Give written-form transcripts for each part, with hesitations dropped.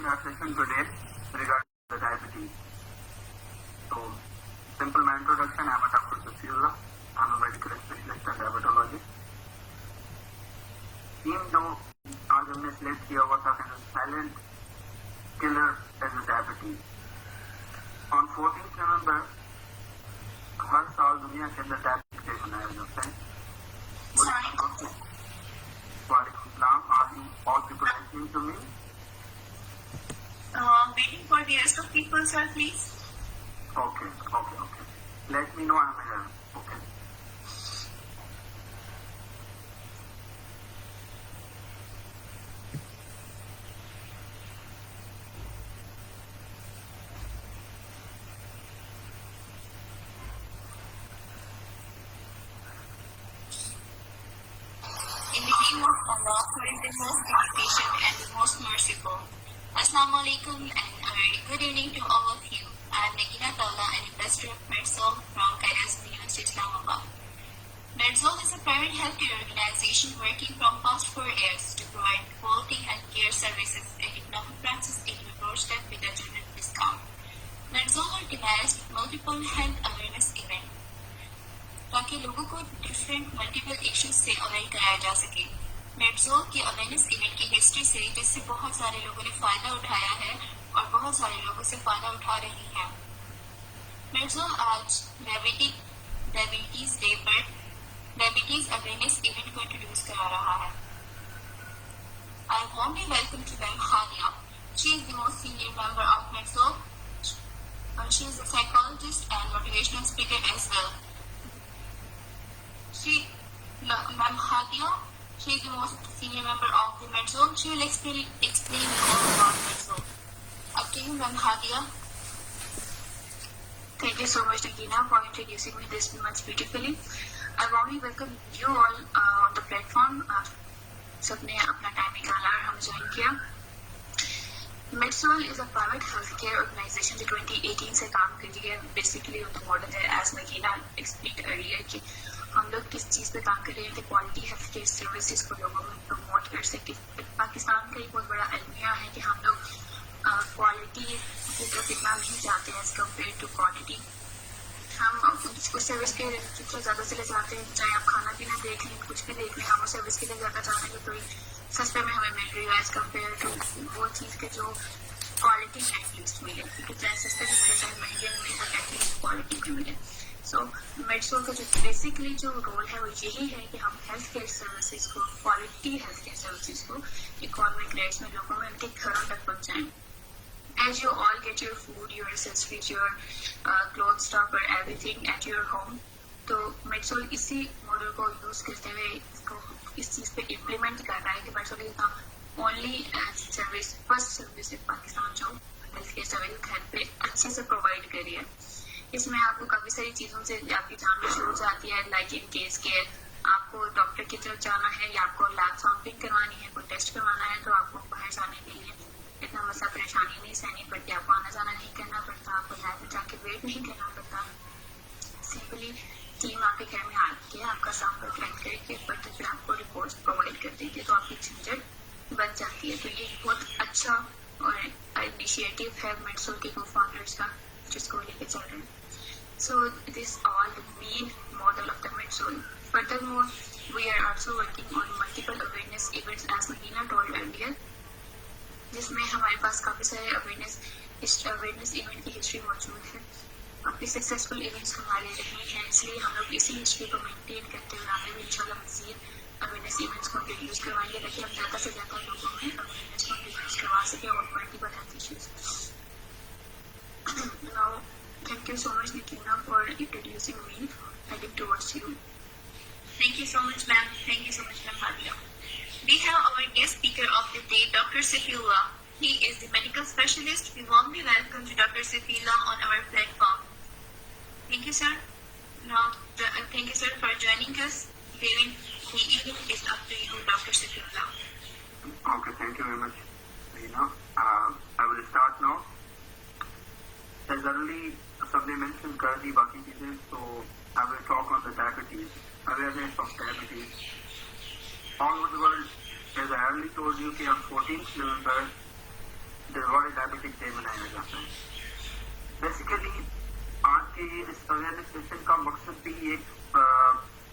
our session today regarding the diabetes. So, simple my introduction. I'm a Dr. Safiullah. I'm a medical specialist and diabetologist. Team जो आज हमने select किया हुआ था silent killer as a diabetes. On 14th November, हर साल दुनिया के अंदर diabetes day मनाया जाता है. Are you all people listening to me? Waiting for the rest of people, sir, please. Okay. Let me know I'm here. Okay. In the name of Allah, who is the most patient and the most merciful. Assalamu alaikum and a very good evening to all of you. I am Nagina Tawla, an investor of Medsol from Kairos University, Islamabad. Medsol is a private healthcare organization working from past 4 years to provide quality healthcare services and economic practice at your doorstep with a general discount. Medsol organized multiple health awareness events ताकि लोगों को different multiple issues से aware कराया जा सके. मेडजोल के awareness event की history से जिससे बहुत सारे लोगों ने फायदा उठाया है और बहुत सारे लोगों से फायदा उठा रही हैं. मेडजोल आज डायबिटीज डे पर डायबिटीज अवेयरनेस इवेंट को इंट्रोड्यूस करा रहा है. I warmly welcome to Madam Hadia. She is the most senior member of Medsol. She is a psychologist and motivational speaker as well. Ma'am Hadia, she is the most senior member of the Medsol. She will explain all about Medsol. Up to you, Ma'am Hadia. Thank you so much, Nagina, for introducing me this much beautifully. I warmly welcome you all on the platform. सबने अपना time निकाला और हम join किया. Medsol is a private healthcare organization जो 2018 से काम कर रही है. Basically, the model है as Nagina explained earlier कि हम लोग किस चीज़ पे काम कर रहे हैं कि क्वालिटी हेल्थ केयर सर्विसेज को लोगों में प्रमोट कर सके. पाकिस्तान का एक बहुत बड़ा अलमिया है कि हम लोग क्वालिटी की तरफ इतना नहीं जाते हैं एज कम्पेयर टू क्वांटिटी. हम उस सर्विस के जितना ज़्यादा से ले जाते हैं, चाहे आप खाना पीना देख लें, कुछ भी देख लें, हम उस सर्विस के लिए ज़्यादा चाहेंगे तो सस्ते में हमें मिल रही है एज कम्पेयर टू वो चीज़ के जो क्वालिटी में एटलीस्ट मिले. क्योंकि चाहे सस्ते में मिले चाहे महंगे में मिले, एटलीस्ट क्वालिटी में मिले. सो मेडसोल का जो बेसिकली जो रोल है वो यही है कि हम हेल्थ केयर सर्विसेज को, क्वालिटी हेल्थ केयर सर्विसेज को इकोनॉमिक रेट्स में लोगों में उनके घरों तक पहुंचाएं. As you all get your food, your accessories, your clothes stock or everything at your home, तो मेडसोल इसी मॉडल को यूज करते हुए इसको इस चीज़ पे इम्प्लीमेंट कर रहा है कि Medsol is the only service, first service in Pakistan जो हेल्थ केयर सर्विस घर पे अच्छे से प्रोवाइड करी है. इसमें आपको काफ़ी सारी चीज़ों से आपकी जानना शुरू हो जाती है. लाइक इन केस के आपको डॉक्टर की तरफ जाना है या आपको लैब सैंपलिंग करवानी है, कोई टेस्ट करवाना है, तो आपको बाहर जाने के लिए इतना मसला परेशानी नहीं सहनी पड़ती. आपको आना जाना नहीं करना पड़ता, आपको लैब में जाके वेट नहीं करना पड़ता. सिंपली टीम आपके घर में आके आपका सैंपल कलेक्ट करके फिर आपको रिपोर्ट्स प्रोवाइड कर देती है, तो आपकी झंझट बच जाती है. तो ये बहुत अच्छा और इनिशिएटिव है मेडसोल के को फाउंडर्स का जिसको लेके चल रहे हैं. So this is all the main model of the Medsol. Furthermore, we are also working on multiple awareness events as Nagina told earlier, जिसमें हमारे पास काफ़ी सारे अवेयरनेस इवेंट की हिस्ट्री मौजूद है. काफ़ी सक्सेसफुल इवेंट्स हमारे रहे हैं, इसलिए हम लोग इसी हिस्ट्री को मेंटेन करते हुए आगे भी इंशाल्लाह मज़ीद अवेयरनेस इवेंट्स को इंट्रोड्यूस करवाएंगे ताकि हम ज़्यादा से ज़्यादा लोगों में अवेयरनेस को इंट्रोड्यूस करवा सकें और multiple health issues. Now, thank you so much, Nikina, for introducing me. I give towards you. Thank you so much, ma'am. Thank you so much, ma'am Hadia. We have our guest speaker of the day, Dr. Safiullah. He is the medical specialist. We warmly welcome to Dr. Safiullah on our platform. Thank you, sir. Now, thank you, sir, for joining us. The event is up to you, Dr. Safiullah. Okay, thank you very much, Rina. I will start now. As early सबने mention कर दी बाकी चीजें, so I will talk on the diabetes, awareness of diabetes. All over the world, as I earlier told you, कि on 14th November world diabetic day मनाया जाता है। Basically आज के इस अवेयरनेस सेशन का मकसद भी एक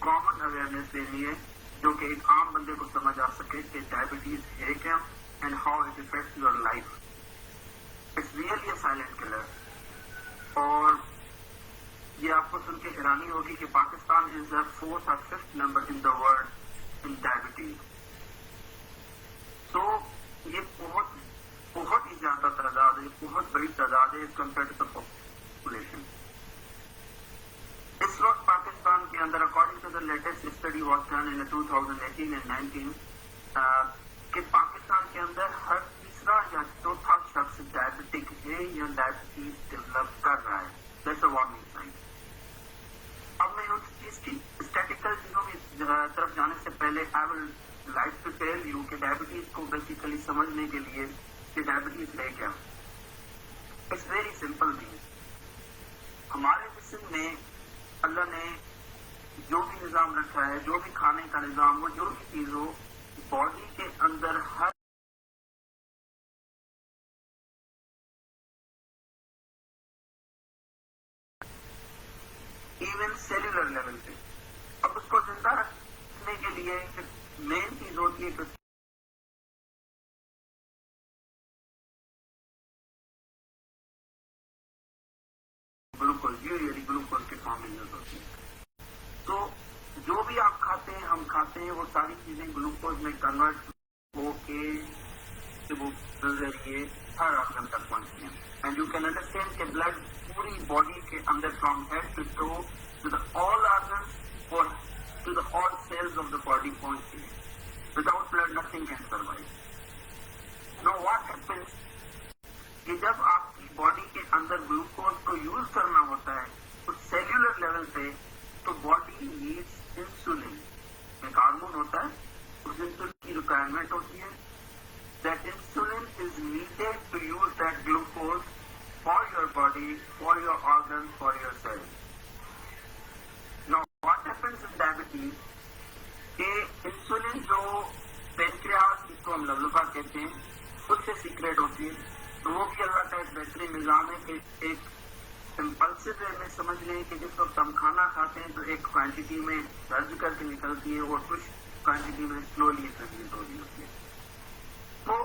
कॉमन अवेयरनेस देनी है, जो कि एक आम बंदे को समझ आ सके कि डायबिटीज है क्या and how it effects your life. It's really a silent killer. और ये आपको सुन के हैरानी होगी कि Pakistan is the 4th or 5th number in the world in diabetes. तो ये बहुत ही ज्यादा तादाद है, बहुत बड़ी तादाद है कंपेयर टू द पॉपुलेशन। इस वक्त पाकिस्तान के अंदर according to the latest study was done in 2018 and 19 कि पाकिस्तान के अंदर हर तीसरा या चौथा शख्स डायबिटिक है या डायबिटीज डेवलप कर रहा है। That's a warning sign. अब मैं उस चीज की स्टैटिकल चीजों की तरफ जाने से पहले I will like to tell you कि डायबिटीज को बेसिकली समझने के लिए कि डायबिटीज है क्या। It's very simple thing. हमारे जिस्म में अल्लाह ने जो भी निजाम रखा है, जो भी खाने का निजाम हो, जो भी चीज हो, बॉडी के अंदर हर इवन सेल्यूलर लेवल पे अब उसको जिंदा रखने के लिए मेन चीज होती है ग्लूकोज। यूरियली ग्लूकोज के फॉर्म में यूज होती है। तो जो भी आप खाते हैं, हम खाते हैं, वो सारी चीजें ग्लूकोज में कन्वर्ट होके वो जरिए हर ऑर्गन तक पहुंचती हैं। एंड यू कैन अंडरस्टैंड कि ब्लड पूरी बॉडी के अंदर from head to toe to the all organs और to the all cells of the body पहुंचती है। Without blood nothing can survive. Know what happens कि जब आपकी बॉडी के अंदर ग्लूकोज को यूज करना होता है उस सेल्यूलर लेवल पे, तो बॉडी नीड्स इंसुलिन। एक हार्मोन होता है, उस इंसुलिन की रिक्वायरमेंट होती है। That insulin is needed to use that glucose for your body, for your organ, for your cells. Now what happens in diabetes के इंसुलिन जो पेनक्रियास, जिसको हम लवलफा कहते हैं, उससे सीक्रेट होती है। तो वो भी अल्लाह का एक बेहतरीन निजाम है कि एक इम्पल्सिव वे में समझ लें कि जिस वक्त हम खाना खाते हैं तो एक क्वांटिटी में सर्ज करके निकलती है और कुछ क्वांटिटी में स्लोली सर्जित हो रही होती है। तो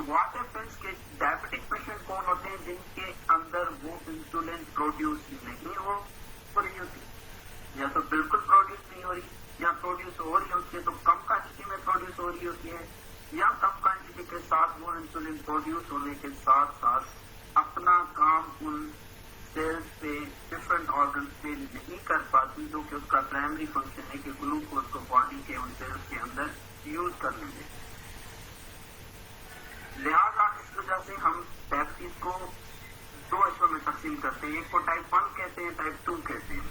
व्हाट हैपेंस के डायबिटिक पेशेंट कौन होते हैं जिनके अंदर वो इंसुलिन प्रोड्यूस नहीं हो रही होती, या तो बिल्कुल प्रोड्यूस नहीं हो रही, या प्रोड्यूस हो रही होती है तो कम क्वांटिटी में प्रोड्यूस हो रही होती है, या कम क्वांटिटी के साथ वो इंसुलिन प्रोड्यूस होने के साथ साथ अपना काम उन सेल्स पे, डिफरेंट ऑर्गन्स पे नहीं कर पाती, जो कि उसका प्राइमरी फंक्शन है कि ग्लूकोज को बॉडी के उन सेल्स के अंदर यूज कर लेंगे। लिहाजा इस वजह से हम डायबिटीज को दो हिस्सों में तकसीम करते हैं। एक को टाइप 1 कहते हैं, टाइप 2 कहते हैं।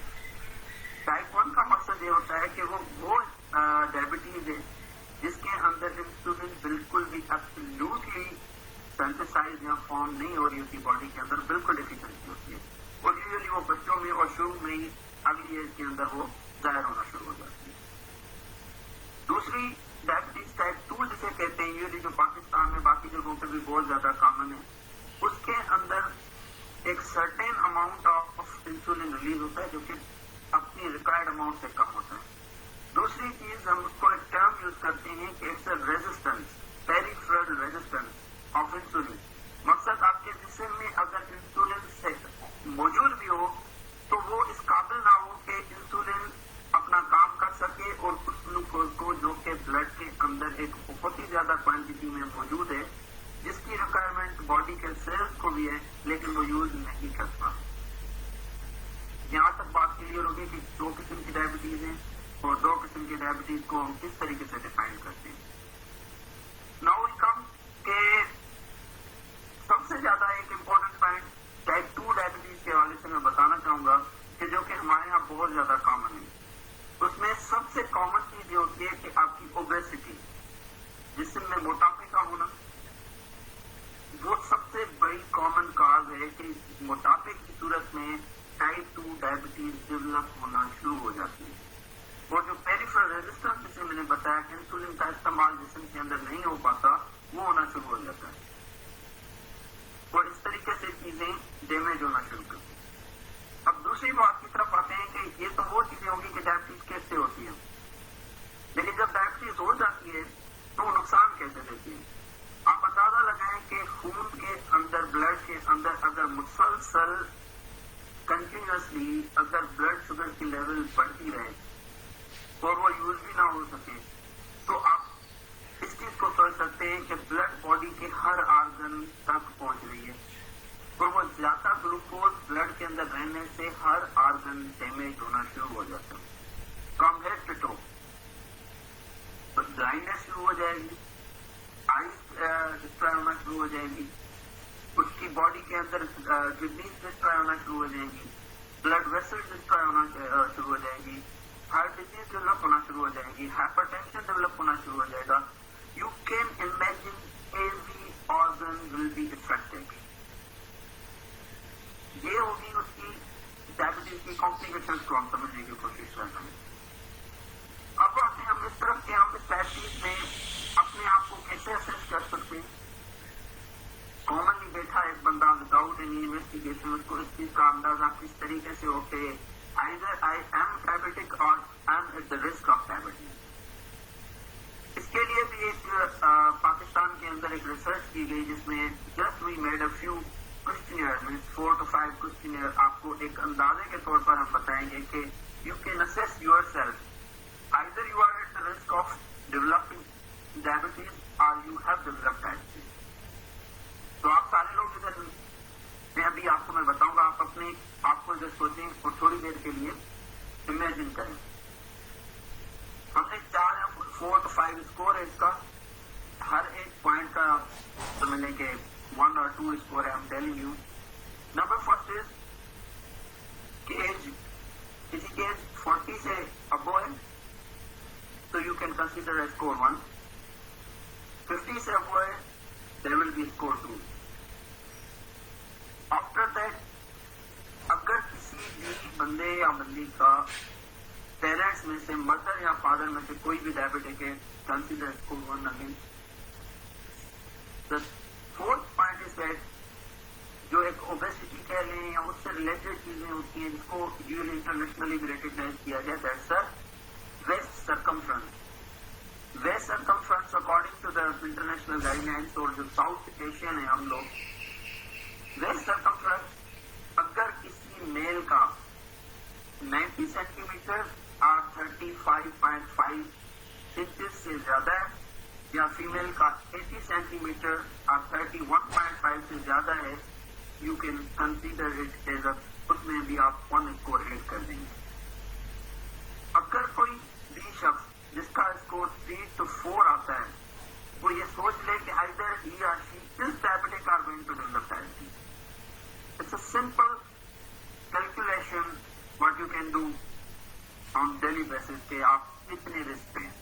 टाइप 1 का मकसद ये होता है कि वो डायबिटीज है जिसके अंदर इंसुलिन बिल्कुल भी एब्सोल्युटली सिंथेसाइज या फॉर्म नहीं हो रही होती, बॉडी के अंदर बिल्कुल डिफिकल्टी होती है। और यूजुअली वो बच्चों में और शुरू में ही अगली एज के अंदर वो जाहिर होना शुरू हो जाती है। दूसरी डायबिटीज टाइप 2 जिसे कहते हैं, यूजुअली जो पाकिस्तान में बाकी जगहों पर भी बहुत ज्यादा कॉमन है, उसके अंदर एक certain amount of insulin release होता है जो कि अपनी रिक्वायर्ड अमाउंट से कम होता है। दूसरी चीज हम उसको एक टर्म यूज करते हैं कि it's a resistance, peripheral resistance of insulin. मकसद आपके जिस्म में अगर इंसुलिन से मौजूद भी हो तो वो इस काबिल ना हो कि इंसुलिन अपना काम कर सके और उस ग्लूकोज को जो कि ब्लड के अंदर एक बहुत ही ज्यादा क्वांटिटी में मौजूद है, जिसकी रिक्वायरमेंट बॉडी के सेल्स को भी है, लेकिन वो यूज नहीं कर पाते। यहाँ तक बात क्लियर होगी कि दो किस्म की डायबिटीज है और दो किस्म की डायबिटीज को हम किस तरीके से डिफाइन करते हैं। नाउ वी कम के सबसे ज्यादा एक इम्पोर्टेंट पॉइंट टाइप 2 डायबिटीज के हवाले से मैं बताना चाहूंगा कि जो कि हमारे यहाँ बहुत ज्यादा कॉमन है। उसमें सबसे कॉमन चीज ये होती है कि आपकी ओबेसिटी, जिसम में मोटापे का होना, वो सबसे बड़ी कॉमन काज है कि मोटापे की सूरत में टाइप 2 डायबिटीज डेवलप होना शुरू हो जाती है। और जो पेरिफेरल रेजिस्टेंस जिसे मैंने बताया कि इंसुलिन का इस्तेमाल जिस्म के अंदर नहीं हो पाता, वो होना शुरू हो जाता है। चीजें डैमेज होना शुरू करती हैं। अब दूसरी बात की तरफ आते हैं कि ये तो वो चीजें होगी कि डायबिटीज कैसे होती है, लेकिन जब डायबिटीज हो जाती है तो वो नुकसान कैसे देती है। आप अंदाजा लगाएं कि खून के अंदर, ब्लड के अंदर अगर मुसलसल कंटिन्यूसली अगर ब्लड शुगर की लेवल बढ़ती रहे और वो यूज भी ना हो सके, तो आप इस चीज को सोच सकते हैं कि ब्लड बॉडी के हर आर्गन तक पहुंच रही है और वो ज्यादा ग्लूकोज ब्लड के अंदर रहने से हर आर्गन डैमेज होना शुरू हो जाता है, फ्रॉम हेड टू टो। तो ड्राइनेस शुरू हो जाएगी, आइस डिस्ट्रॉय होना शुरू हो जाएगी, उसकी बॉडी के अंदर किडनी डिस्ट्रॉय होना शुरू हो जाएगी, ब्लड वेसल डिस्ट्रॉय होना शुरू हो जाएगी, हार्ट डिजीज डेवलप होना शुरू हो जाएगी, हाइपरटेंशन डेवलप होना शुरू हो जाएगा। You can imagine every organ will be affected. ये होगी उसकी डायबिटीज की कॉम्प्लिकेशंस को हम समझने की कोशिश कर रहे हैं। अब आते हैं हम इस तरफ के, हम इस डायबिटीज में अपने आप को कैसे असेस कर सकते हैं। कॉमनली बैठा एक बंदा विदाउट एनी इन्वेस्टिगेशन, उसको इस चीज का अंदाजा किस तरीके से होते है, आइदर आई एम डायबिटिक और I am eight the risk of diabetes. इसके लिए भी एक पाकिस्तान के अंदर एक रिसर्च की गई जिसमें just we made a few questionnaire, mean 4 to 5 questionnaire, आपको एक अंदाजे के तौर पर हम बताएंगे कि you can assess yourself, either you are at the risk of developing diabetes और यू हैव डेवलप्ड डायबिटीज। तो आप सारे लोग इधर, मैं अभी आपको मैं बताऊंगा, आप अपने आपको इधर सोचें और थोड़ी देर के लिए इमेजिन करें। हमने 4 to 5 स्कोर है इसका, हर एक पॉइंट का समझने के 1 or 2 स्कोर है। आई am telling you, number first is कि एज, किसी की एज 40 से अबो है तो यू कैन कंसिडर स्कोर 1, 50 से अबो है there will be score 2. After that, अगर किसी भी बंदे या बंदी का पेरेंट्स में से, मदर या फादर में से कोई भी डायबिटिक है, consider score 1 again. The fourth point is that जो एक ओबेसिटी कह लें या उससे रिलेटेड चीजें होती हैं जिसको यूएन इंटरनेशनली भी रिकॉग्नाइज किया गया, that's a waist circumference. Waist circumference according to the international guidelines, और जो साउथ एशियन है हम लोग, वेस्ट सर्कमफ्रेंस अगर किसी मेल का 90 सेंटीमीटर और 35.5 इंचेस से ज्यादा है या फीमेल का 80 सेंटीमीटर और 31.5 से ज्यादा है, you can consider it as a, उसमें भी आप 1 स्कोर एड कर देंगे। अगर कोई भी शख्स जिसका स्कोर 3 to 4 आता है, वो ये सोच ले कि आइदर ही और शी इज डायबिटिक और going to develop diabetes. It's a simple calculation what you can do on daily basis के आप कितने रिस्क पे हैं।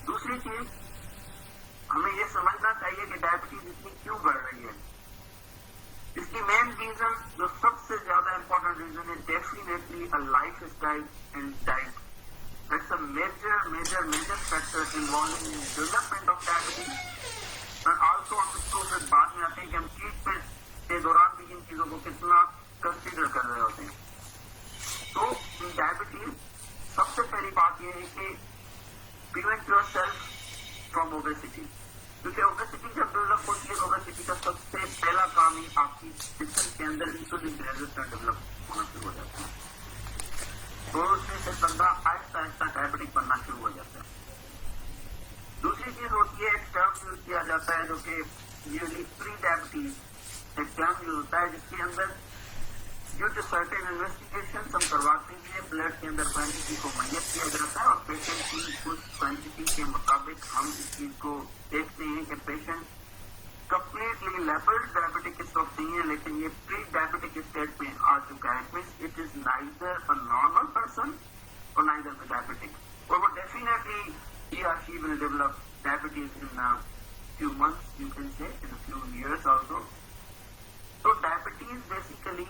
दूसरी चीज, हमें ये समझना चाहिए कि डायबिटीज इतनी क्यों बढ़ रही है। इसकी मेन रीजन, जो सबसे ज्यादा इंपॉर्टेंट रीजन है, definitely a life style and diet. That's a major factor involving in development of diabetes. And also हम इसको फिर बाद में आते हैं कि हम ट्रीटमेंट के दौरान भी इन चीजों को कितना कंसीडर कर रहे होते हैं। तो इन डायबिटीज सबसे पहली बात यह है कि prevent your self from obesity, क्योंकि ओबेसिटी जब डेवलप होती है, ओबेसिटी का सबसे पहला काम ही आपकी सिस्टम के अंदर इंसुलिन रेजिस्टेंस डेवलप होना शुरू हो जाता है, तो उसमें से बंदा आहिस्ता आहिस्ता डायबिटिक बनना शुरू हो जाता है। दूसरी चीज होती है, एक टर्म यूज किया जाता है जो कि यूजली प्री डायबिटीज, एक टर्म यूज होता है जिसके अंदर ड्यू टू सर्टेन इन्वेस्टिगेशन हम करवाते हैं, ब्लड के अंदर क्वांटिटी को मेजर किया जाता है और पेशेंट की उस क्वांटिटी के मुताबिक हम इस चीज को देखते हैं कि पेशेंट कंप्लीटली लेबल्ड डायबिटिक इस वक्त नहीं है, लेकिन ये प्री डायबिटिक स्टेट में आ चुका है। Means it is neither a normal person और नाइदर द डायबिटिक, और वो definitely he or she will develop diabetes in a few months, you can say, in a few years also. So diabetes basically,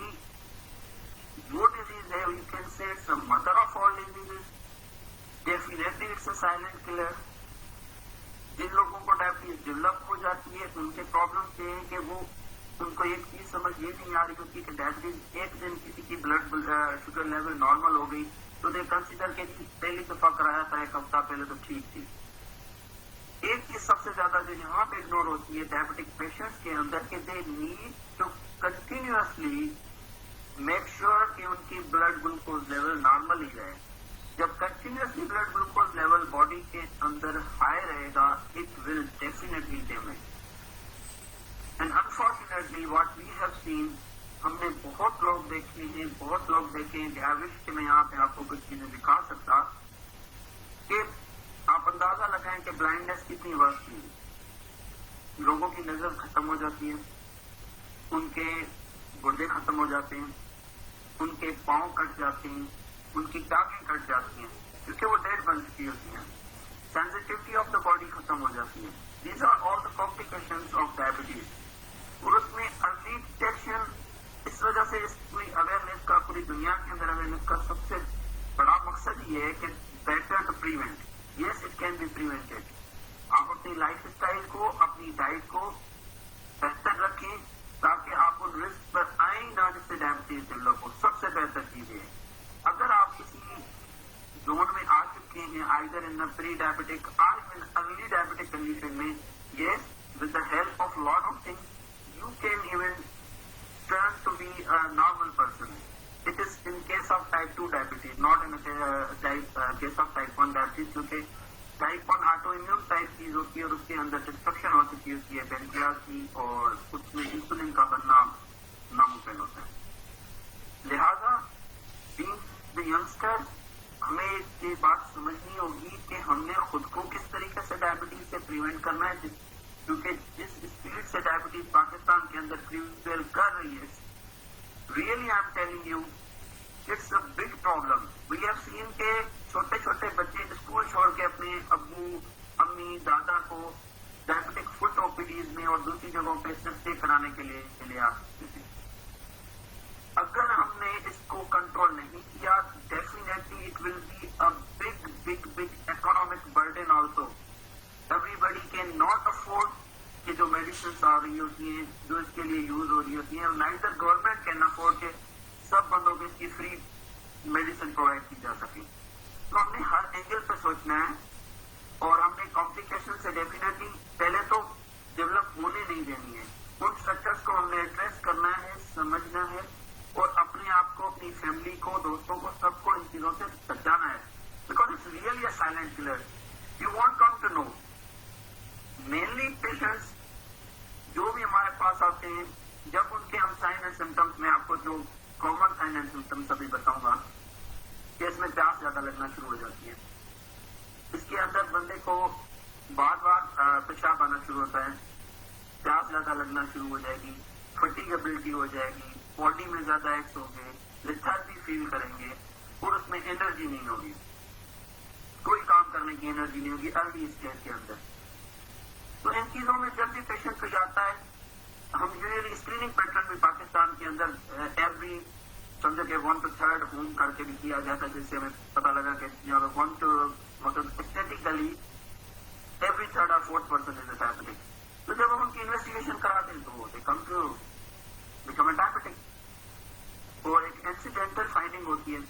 वो disease है, you can say it's the mother of all diseases. Definitely it's a silent killer. जिन लोगों को diabetes develop हो जाती है उनके problem ये है कि वो उनको एक चीज समझ ये नहीं आ रही होती कि डायबिटीज एक दिन किसी की ब्लड शुगर लेवल नॉर्मल हो गई तो दे कंसिडर के पहली दफा कराया था एक हफ्ता पहले तो ठीक थी। एक चीज सबसे ज्यादा जो यहाँ पे इग्नोर होती है डायबिटिक पेशेंट्स के अंदर कि they need to continuously make sure कि उनकी ब्लड ग्लूकोज लेवल नॉर्मल ही रहे। जब continuously blood glucose level body के अंदर हाई रहेगा it will definitely damage. And unfortunately what we have seen, हमने बहुत लोग देखे हैं कि आई विश कि मैं यहाँ पे आपको कुछ चीजें दिखा सकता कि आप अंदाजा लगाएं कि ब्लाइंडनेस कितनी वर्ष थी। लोगों की नजर खत्म हो जाती है, उनके गुर्दे खत्म हो जाते हैं, उनके पांव कट जाते हैं, उनकी टांगें कट जाती हैं क्योंकि वो डेड बन चुकी होती हैं। सेंसिटिविटी ऑफ द बॉडी खत्म हो जाती है। These are all the complications of diabetes. और उसमें अर्ली डिटेक्शन, इस वजह से इस पूरी अवेयरनेस का, पूरी दुनिया के अंदर अवेयरनेस का सबसे बड़ा मकसद ये है कि better to prevent. Yes, it can be prevented. आप अपनी लाइफ स्टाइल को, अपनी डाइट को बेहतर रखें ताकि आप उन रिस्क पर आए ना जिससे डायबिटीज डेवलप हो। सबसे बेहतर चीज है अगर आप किसी जोन में आ चुके हैं आइदर इन प्री डायबिटिक और इन अर्ली डायबिटिक कंडीशन में, yes, with the help of lot of things you can even turn to be a normal person. It is in case of type 2 diabetes, not in case of type 1 diabetes, क्योंकि type 1 autoimmune type चीज होती है और उसके अंदर destruction हो चुकी होती है पेनक्रियाज की और उसमें इंसुलिन का बनना नामुमकिन होता है। लिहाजा बीइंग द यंगस्टर हमें ये बात समझनी होगी कि हमने खुद को किस तरीके से डायबिटीज से प्रिवेंट करना है, क्योंकि जिस स्पीड से डायबिटीज पाकिस्तान के अंदर प्रिवेल कर रही है, really I am telling you it's a big problem. We have seen के छोटे छोटे बच्चे स्कूल छोड़ के अपने अब्बू अम्मी दादा को डायबिटिक फुट ओपीडीज में और दूसरी जगहों पे टेस्ट कराने के लिए ले आते थे। अगर हमने इसको कंट्रोल नहीं किया definitely it will be a big big big economic burden also. Everybody can not afford कि जो मेडिसिन आ रही होती हैं, जो इसके लिए यूज हो रही होती हैं, नाइदर गवर्नमेंट कैन अफोर्ड के सब बंदों को इसकी फ्री मेडिसिन प्रोवाइड की जा सके। तो हमने हर एंगल पे सोचना है और हमने कॉम्प्लिकेशन से डेफिनेटली पहले तो डेवलप होने नहीं देनी है। उन स्ट्रक्चर्स को हमने एड्रेस करना है, समझना है और अपने आप को, अपनी फैमिली को, दोस्तों को, सबको इन चीजों से बचाना है। Because it's really a silent killer. You want come to know mainly patients जो भी हमारे पास आते हैं, जब उनके हम साइन एंड सिम्टम्स में आपको जो कॉमन साइन एंड सिम्टम्स अभी बताऊंगा कि इसमें प्यास ज्यादा लगना शुरू हो जाती है, इसके अंदर बंदे को बार बार पेशाब आना शुरू होता है, प्यास ज्यादा लगना शुरू हो जाएगी, फटीगेबिलिटी हो जाएगी, बॉडी में ज्यादा एक्स होंगे, लेथार्जी फील करेंगे और उसमें एनर्जी नहीं होगी, कोई काम करने की एनर्जी नहीं होगी अर्ली स्टेज के अंदर। तो इन चीजों में जब भी पेशेंट को जाता है, हम यूजुअली स्क्रीनिंग पैटर्न भी पाकिस्तान के अंदर एवरी समझो कि 1 to 3 होम करके भी किया जाता है, जिससे हमें पता लगा कि 1 to मतलब statically every 3rd or 4th person is diabetic. तो जब हम उनकी इन्वेस्टिगेशन कराते हैं तो they come to become a diabetic और एक एक्सीडेंटल फाइंडिंग होती है।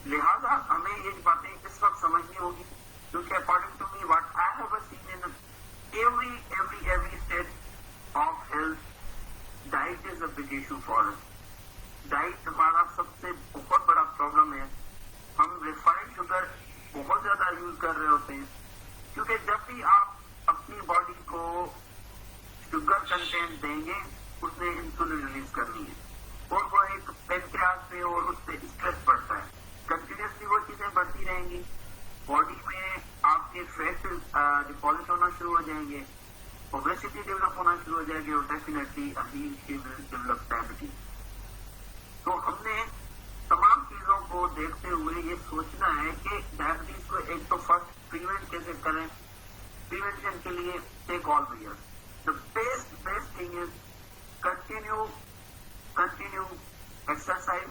लिहाजा हमें ये बातें इस वक्त समझनी होगी क्योंकि according to me what I have seen in every state of health, diet is a big issue for us. Diet हमारा सबसे बहुत बड़ा प्रॉब्लम है। हम रिफाइंड शुगर बहुत ज्यादा यूज कर रहे होते हैं क्योंकि जब भी आप अपनी बॉडी को शुगर कंटेंट देंगे उसने इंसुलिन रिलीज करनी है और वो एक पेनक्रियाज पे और उस पर स्ट्रेस बढ़ता है। कंटिन्यूसली वो चीजें बढ़ती रहेंगी, बॉडी में आपके फैट डिपॉजिट होना शुरू हो जाएंगे, ओबेसिटी डेवलप होना शुरू हो जाएगी और definitely he will develop diabetes. तो हमने तमाम चीजों को देखते हुए ये सोचना है कि डायबिटीज को एक तो फर्स्ट प्रिवेंट कैसे करें। प्रिवेंशन के लिए take all measures. The best thing is continue exercise,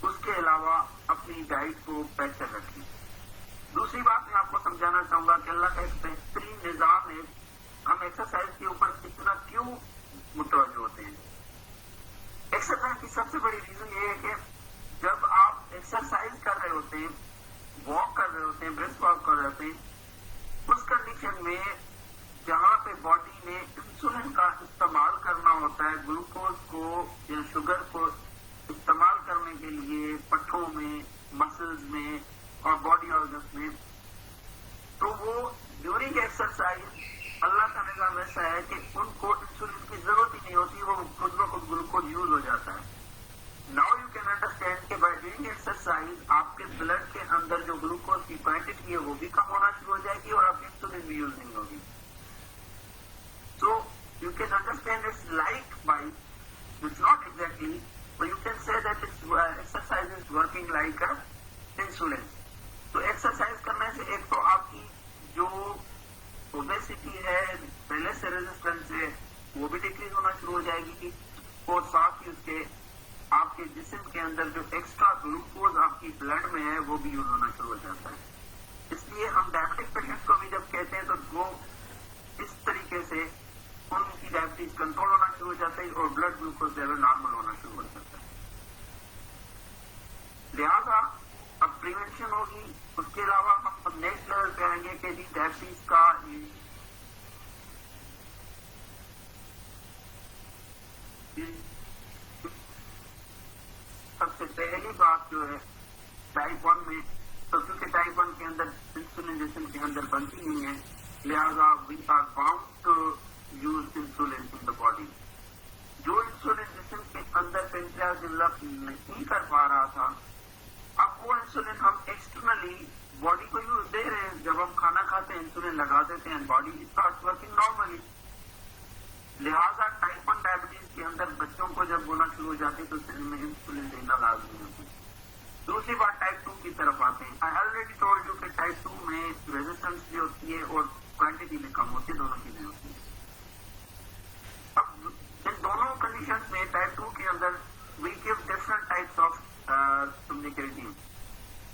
उसके अलावा अपनी डाइट को बेहतर रखें। दूसरी बात मैं आपको समझाना चाहूंगा कि अल्लाह का एक बेहतरीन निजाम है। हम एक्सरसाइज के ऊपर इतना क्यों मुतवज्जो होते हैं। एक्सरसाइज की सबसे बड़ी रीजन ये है कि जब आप एक्सरसाइज कर रहे होते हैं, वॉक कर रहे होते हैं, ब्रिस्क वॉक कर रहे होते हैं, उस कंडीशन में जहां पे बॉडी ने इंसुलिन का इस्तेमाल करना होता है, ग्लूकोज को या शुगर को इस्तेमाल करने के लिए पट्ठों में, मसल्स में और बॉडी ऑर्गन्स में, तो वो ड्यूरिंग एक्सरसाइज अल्लाह का निज़ाम ऐसा है कि उनको इंसुलिन की जरूरत ही नहीं होती, वो खुद ब खुद ग्लूकोज यूज हो जाता है। नाउ यू कैन अंडरस्टैंड कि बाय डूइंग एक्सरसाइज आपके ब्लड के अंदर जो ग्लूकोज की क्वांटिटी है वो भी कम होना शुरू हो जाएगी और आपकी इंसुलिन भी यूज नहीं होगी। So you can understand it's like bike, it's not exactly, but you can say that exercise is working like a insulin. तो एक्सरसाइज करने से एक तो आपकी जो ओबेसिटी है, पहले से रेजिस्टेंस है, वो भी डिक्रीज होना शुरू हो जाएगी और साथ ही उसके आपके जिस्म के अंदर जो एक्स्ट्रा ग्लूकोज आपकी ब्लड में है वो भी यूज होना शुरू हो जाता है। इसलिए हम डायबिटिक पेशेंट्स को भी जब कहते हैं तो वो इस तरीके से उनकी डायबिटीज कंट्रोल होना शुरू हो जाता है और ब्लड ग्लूकोज लेवल नॉर्मल होना शुरू हो जाता है। लिहाजा अब प्रिवेंशन होगी, उसके अलावा हम नेक्स्ट लेवल पे आएंगे कि जी डायबिटीज का सबसे पहली बात जो है टाइप 1 में, तो क्योंकि टाइप 1 के अंदर इंसुलिन जिस्म के अंदर बनती नहीं है, लिहाजा we are bound to use insulin in the body. जो इंसुलिन जिस्म के अंदर पेंक्रियास डेवलप नहीं कर पा रहा था, अब वो इंसुलिन हम एक्सटर्नली बॉडी को यूज दे रहे हैं। जब हम खाना खाते हैं इंसुलिन लगा देते हैं, बॉडी स्टार्ट वर्किंग नॉर्मली। लिहाजा टाइप 1 डायबिटीज के अंदर बच्चों को जब बोलना शुरू हो जाती है तो शरीर में इंसुलिन देना लाजमी होती है। दूसरी बात टाइप 2 की तरफ आते हैं। आई ऑलरेडी टोल्ड यू कि टाइप 2 में रेजिस्टेंस भी होती है और क्वांटिटी भी कम होती है, दोनों चीजें होती है। अब इन दोनों कंडीशन में टाइप 2 के अंदर we give different types of communicating.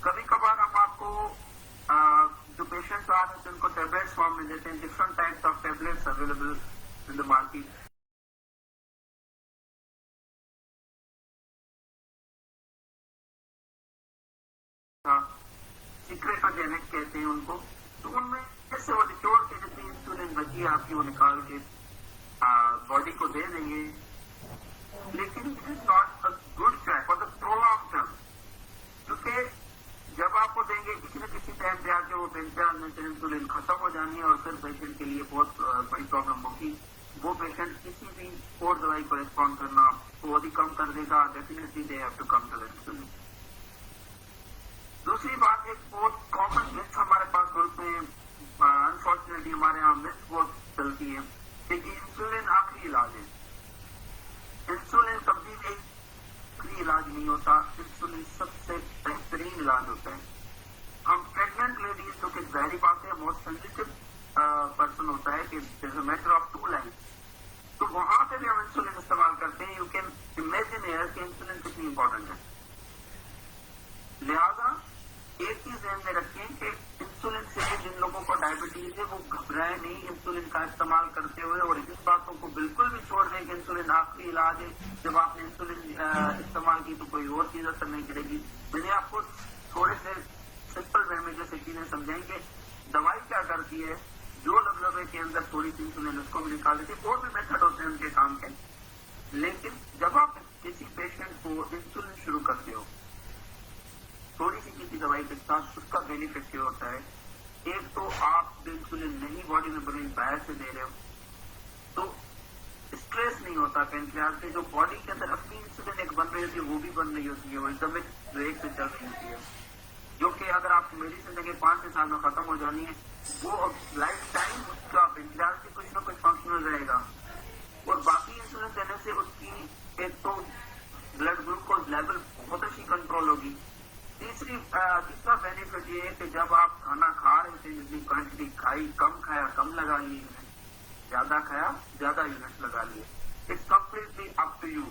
कभी कभार हम आपको जो पेशेंट्स आ रहे हैं उनको टेबलेट्स फॉर्म में देते हैं, different types of tablets available in the market. Secretogenic कहते हैं उनको। तो उनमें जैसे वो निचोड़ के जितनी इंसुलिन बची है आपकी वो निकाल के बॉडी को दे देंगे, लेकिन it is not a good track for the prolong term, क्योंकि जब आपको देंगे किसी न किसी टाइम पे आके वो पेंक्रियास में से इंसुलिन खत्म हो जानी है और फिर पेशेंट के लिए बहुत बड़ी प्रॉब्लम होगी। वो पेशेंट किसी भी और दवाई को रिस्पॉन्ड करना वो भी कम कर देगा। Definitely they have to come to the insulin. दूसरी बात, एक बहुत कॉमन मिथ हमारे पास ग्रुप में अनफॉर्चुनेटली हमारे यहाँ मिथ बहुत चलती है कि इंसुलिन आखिरी इलाज है। इंसुलिन कभी भी आखिरी इलाज नहीं होता, इंसुलिन सबसे बेहतरीन इलाज होता है। हम प्रेग्नेंट लेडीज जो कि जाहिर बात है बहुत सेंसिटिव पर्सन होता है कि मैटर ऑफ 2 लाइफ, तो वहां पे भी हम इंसुलिन इस्तेमाल करते हैं। यू कैन इमेजिन हियर कि इंसुलिन कितनी इंपॉर्टेंट है। लिहाजा एक चीज ध्यान में रखें कि इंसुलिन से जिन लोगों को डायबिटीज है वो घबराए नहीं इंसुलिन का इस्तेमाल करते हुए, और इस बातों को बिल्कुल भी छोड़ दें कि इंसुलिन आखिरी इलाज है। जब आपने इंसुलिन इस्तेमाल की तो कोई और चीज असर नहीं करेगी। मैंने आपको थोड़े से सिंपल वे में जैसे चीजें समझाएंगे। दवाई क्या करती है, जो लबलबे के अंदर थोड़ी सी इंसुलिन उसको भी निकाल देती है। और भी मेथड होते हैं उनके काम के, लेकिन जब आप किसी पेशेंट को इंसुलिन शुरू करते हो थोड़ी सी किसी दवाई के साथ, उसका बेनिफिट क्या होता है, एक तो आप इंसुलिन नहीं बॉडी में बनी बाहर से दे रहे हो तो स्ट्रेस नहीं होता पेनक्रियास से। जो बॉडी के अंदर अपनी इंसुलिन एक बन रही होती है वो भी बन रही होती है, वो एकदम एक ब्रेक से चल रही होती है, जो कि अगर आप मेडिसिन देंगे 5 साल में खत्म हो जानी है, वो लाइफ टाइम उसका पेनक्रियास की कुछ ना कुछ फंक्शनल रहेगा। और बाकी इंसुलिन देने से उसकी एक तो ब्लड ग्लूकोज लेवल बहुत अच्छी कंट्रोल होगी। तीसरा बेनिफिट ये है कि जब आप खाना खा रहे थे जितनी क्वांटिटी खाई, कम खाया कम लगा लिए, ज्यादा खाया ज्यादा यूनिट लगा लिए। It's completely up to you.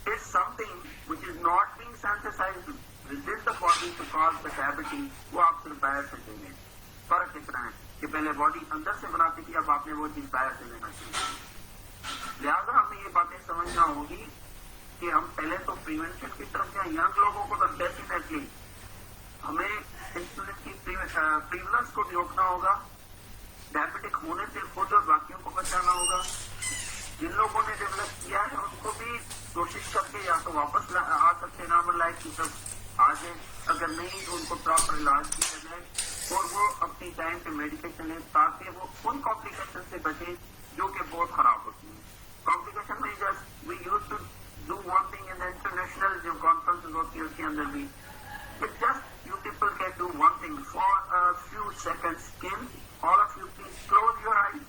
It's something which is not being synthesised within the body to cause the diabetes, वो आप सिर्फ बाहर से देंगे। फर्क इतना है कि पहले बॉडी अंदर से बनाती थी, अब आपने वो चीज बाहर से देना चाहिए। लिहाजा हमें ये बातें समझना होगी कि हम पहले तो प्रिवेंशन की तरफ जाए। यंग लोगों को तो डेफिनेटली हमें इंसुलिन की प्रीवलेंस को भी रोकना होगा, डायबिटिक होने से खुद और बाकियों को बचाना होगा। जिन लोगों ने डेवलप किया है उनको भी कोशिश करके या तो वापस आ सकते नॉर्मल लाइफ की तरफ आ जाए, अगर नहीं तो उनको प्रॉपर इलाज किया जाए और वो अपनी टाइम पे मेडिकेशन लें ताकि वो उन कॉम्प्लिकेशन से बचे जो कि बहुत खराब होती है। कॉम्प्लिकेशन में just we use to do one thing in the international जो कॉन्फ्रेंस होती है उसके अंदर भी just you people can do one thing for a few seconds. Can all of you please close your eyes,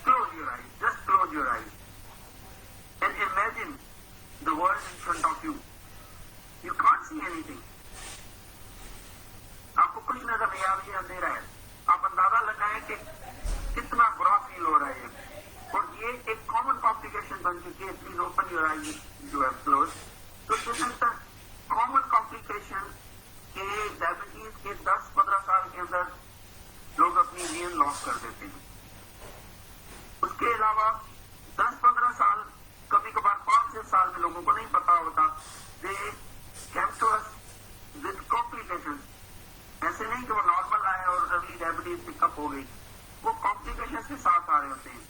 close your eyes, just close your eyes and imagine the world in front of you. You can't see anything. आपको कुछ नजर नहीं आ रही है, अंधेरा है। आप अंदाजा लगाएं कि कितना बुरा फील हो रहा है और ये एक कॉमन कॉम्प्लिकेशन बन चुकी है। Please open your eyes you have close. तो this is the common complication के डायबिटीज के 10-15 साल के अंदर लोग अपनी नींद लॉस कर देते हैं। उसके अलावा 10-15 साल, कभी कभार 5-6 साल में लोगों को नहीं पता होता they came to us with complication. ऐसे नहीं कि वो नॉर्मल आए और अर्ली डायबिटीज पिकअप हो गई, वो कॉम्प्लिकेशन के साथ आ रहे होते हैं।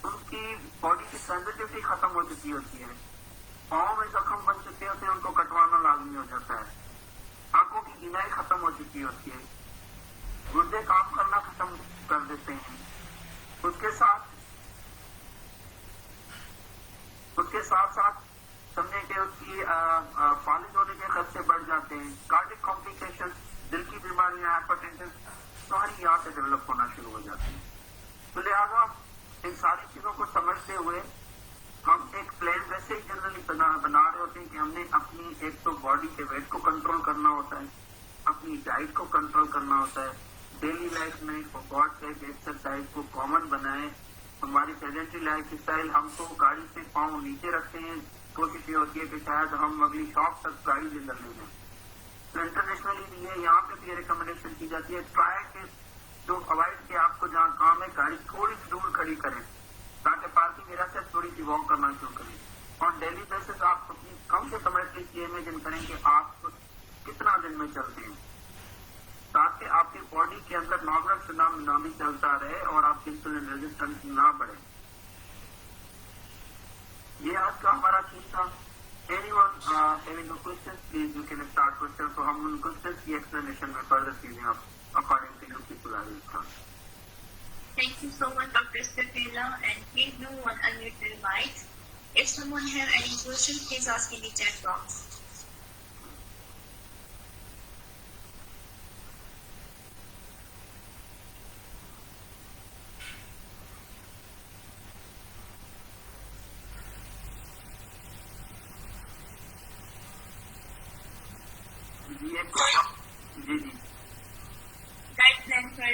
उनकी बॉडी की सेंसिटिविटी खत्म हो चुकी होती है, पाँव में जख्म बन चुके होते हैं, उनको कटवाना लाजमी हो जाता है, आंखों की बीनाई खत्म हो चुकी होती है, गुर्दे काम करना खत्म कर देते हैं। उसके साथ साथ समझे कि उसकी फालिज होने के खर्चे बढ़ जाते हैं, कार्डिक कॉम्प्लिकेशन, दिल की बीमारियां, हाइपरटेंशन सारी यहाँ से डेवलप होना शुरू हो जाती है। तो लिहाजा इन सारी चीजों को समझते हुए हम एक प्लान वैसे ही जनरली बना रहे होते हैं कि हमने अपनी एक तो बॉडी के वेट को कंट्रोल करना होता है, अपनी डाइट को कंट्रोल करना होता है, डेली लाइफ में गॉड से एक्सरसाइज को कॉमन बनाए। हमारी सेडेंटरी लाइफ स्टाइल, हम तो गाड़ी से पाँव नीचे रखते हैं, कोशिश ये होती है कि शायद हम अगली शॉप तक गाड़ी के अंदर ले जाएं। तो इंटरनेशनली भी है, यहाँ पे भी रिकमेंडेशन की जाती है ट्राई के जो अवॉइड के आपको जहाँ काम है गाड़ी थोड़ी सी दूर खड़ी करें ताकि पार्किंग एरिया से थोड़ी सी वॉक करना शुरू करें। और डेली बेसिस आप अपनी कम से कम एटलीस्ट ये इमेजिन करें कि आप कितना दिन में चलते हैं ताकि आपकी बॉडी के अंदर नॉर्मल फिनोमेना भी चलता रहे और आपकी इंसुलिन रेजिस्टेंस ना बढ़े। ये आज का हमारा चीज था। Anyone having a question please you can start question. तो हम उन क्वेश्चन की एक्सप्लेनेशन में फर्दर चीजें आप according to you people are will. Thank you so much, Dr. Stefila, and please no one unmute their mics. If someone have any question, please ask in the chat box. जी Diet plan for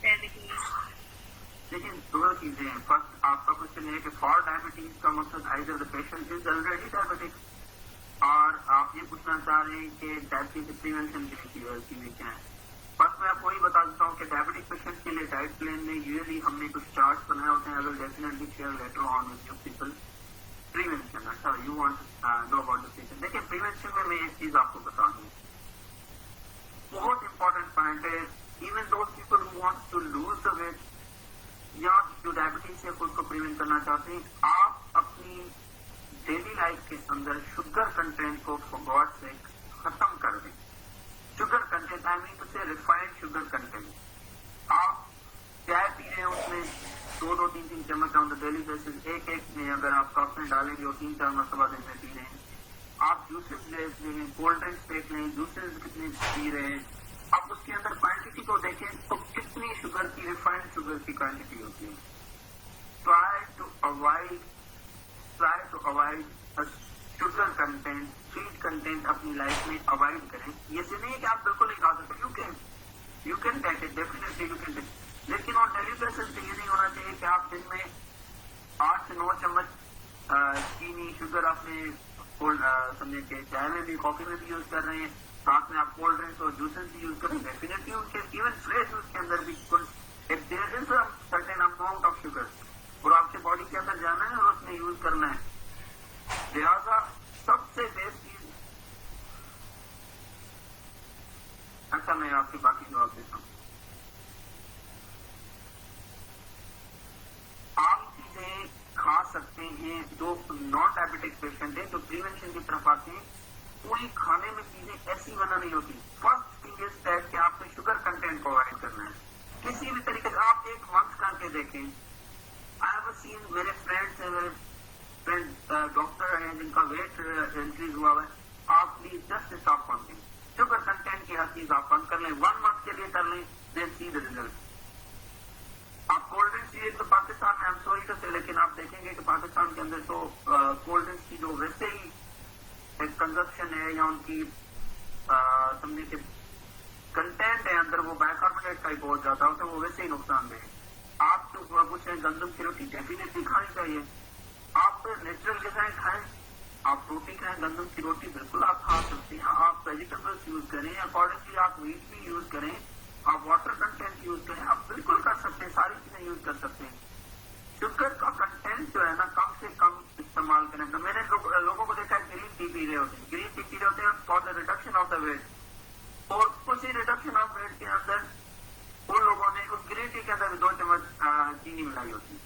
diabetes. लेकिन दो चीजें हैं। First आपका question है कि for diabetes का मकसद either the patient is already diabetic और आप ये पूछना चाह रहे हैं कि डायबिटीज प्रिवेंशन के लिए चीजें क्या है। फर्स्ट मैं आपको वही बता देता हूँ कि डायबिटिक पेशेंट के लिए डाइट प्लान में यूजली हमने कुछ चार्ट बनाए होते हैं। I will definitely share later on with you people. Prevention, अच्छा you want know about the patient. देखिए प्रिवेंशन में मैं एक चीज आपको बता दूं, बहुत इंपॉर्टेंट पॉइंट है। Even those people who want to lose the weight या जो डायबिटीज से खुद को प्रिवेंट करना चाहते हैं, आप अपनी डेली लाइफ के अंदर शुगर कंटेंट को फॉर गॉड से खत्म कर दें। Sugar content I mean to say refined sugar content. आप चाय पी रहे हैं उसमें 2-3 चम्मच ऑन द डेली बेसिस, एक में अगर आप कप में डालेंगे और 3-4 मरतबा दिन में पी रहे हैं। आप जूसेस ले रहे हैं, कोल्ड ड्रिंक्स देख लें, जूसेस कितने पी रहे हैं, आप उसके अंदर क्वांटिटी को देखें तो कितनी शुगर की, रिफाइंड शुगर की क्वांटिटी होती है। Try to avoid sugar content, sweet content अपनी लाइफ में अवॉइड करें। ये से नहीं कि आप बिल्कुल नहीं खा सकते, you can take it, definitely you can take, लेकिन ऑन डेली बेसिस पे ये नहीं होना चाहिए कि आप दिन में 8 से 9 चम्मच चीनी शुगर आपने समझे कि चाय में भी, कॉफी में भी यूज कर रहे हैं, साथ में आप कोल्ड ड्रिंक्स और जूसेस भी यूज करें। डेफिनेटली उनके इवन फ्रेश जूस के अंदर भी there is a certain amount of sugar. सकते हैं जो नॉन डायबिटिक पेशेंट है, जो प्रिवेंशन की तरफ आते हैं। कोई खाने में चीजें ऐसी मना नहीं होती। फर्स्ट थिंग इज दैट कि आपको शुगर कंटेंट को अवॉइड करना है किसी भी तरीके से। आप एक मंथ करके देखें। आई हैव सीन, मेरे फ्रेंड्स हैं, मेरे फ्रेंड डॉक्टर हैं जिनका वेट इंक्रीज हुआ है। आप please just stop counting. Sugar content की हर चीज आप बंद कर लें, 1 मंथ के लिए कर लें, देन सी द रिजल्ट। आप कोल्ड ड्रिंक्स पिए तो पाकिस्तान में, आई एम सॉरी टू से, लेकिन आप देखेंगे कि पाकिस्तान के अंदर तो कोल्ड ड्रिंक्स की जो वैसे ही एक कंजप्शन है या उनकी समझे कि कंटेंट है अंदर, वो बाइकार्बोनेट का ही बहुत ज्यादा होता है, वो वैसे ही नुकसानदेह है। आप जो कुछ है गंदम की रोटी डेफिनेटली खानी चाहिए। आप नेचुरल ग़िज़ाएं खाएं, आप रोटी खाएं, गंदम की रोटी बिल्कुल आप खा सकते हैं। आप वेजिटेबल्स यूज करें, अकॉर्डिंगली आप मीट भी यूज करें, आप वाटर कंटेंट यूज करें, आप बिल्कुल कर सकते हैं, सारी चीजें यूज कर सकते हैं। शुगर का कंटेंट जो है ना कम से कम इस्तेमाल करें। तो मैंने लोगों को देखा है ग्रीन टी पी रहे होते हैं, ग्रीन टी पी रहे होते हैं for the reduction of the weight, और उसी रिडक्शन ऑफ वेट के अंदर उन लोगों ने उस ग्रीन टी के अंदर 2 चम्मच चीनी मिलाई होती है।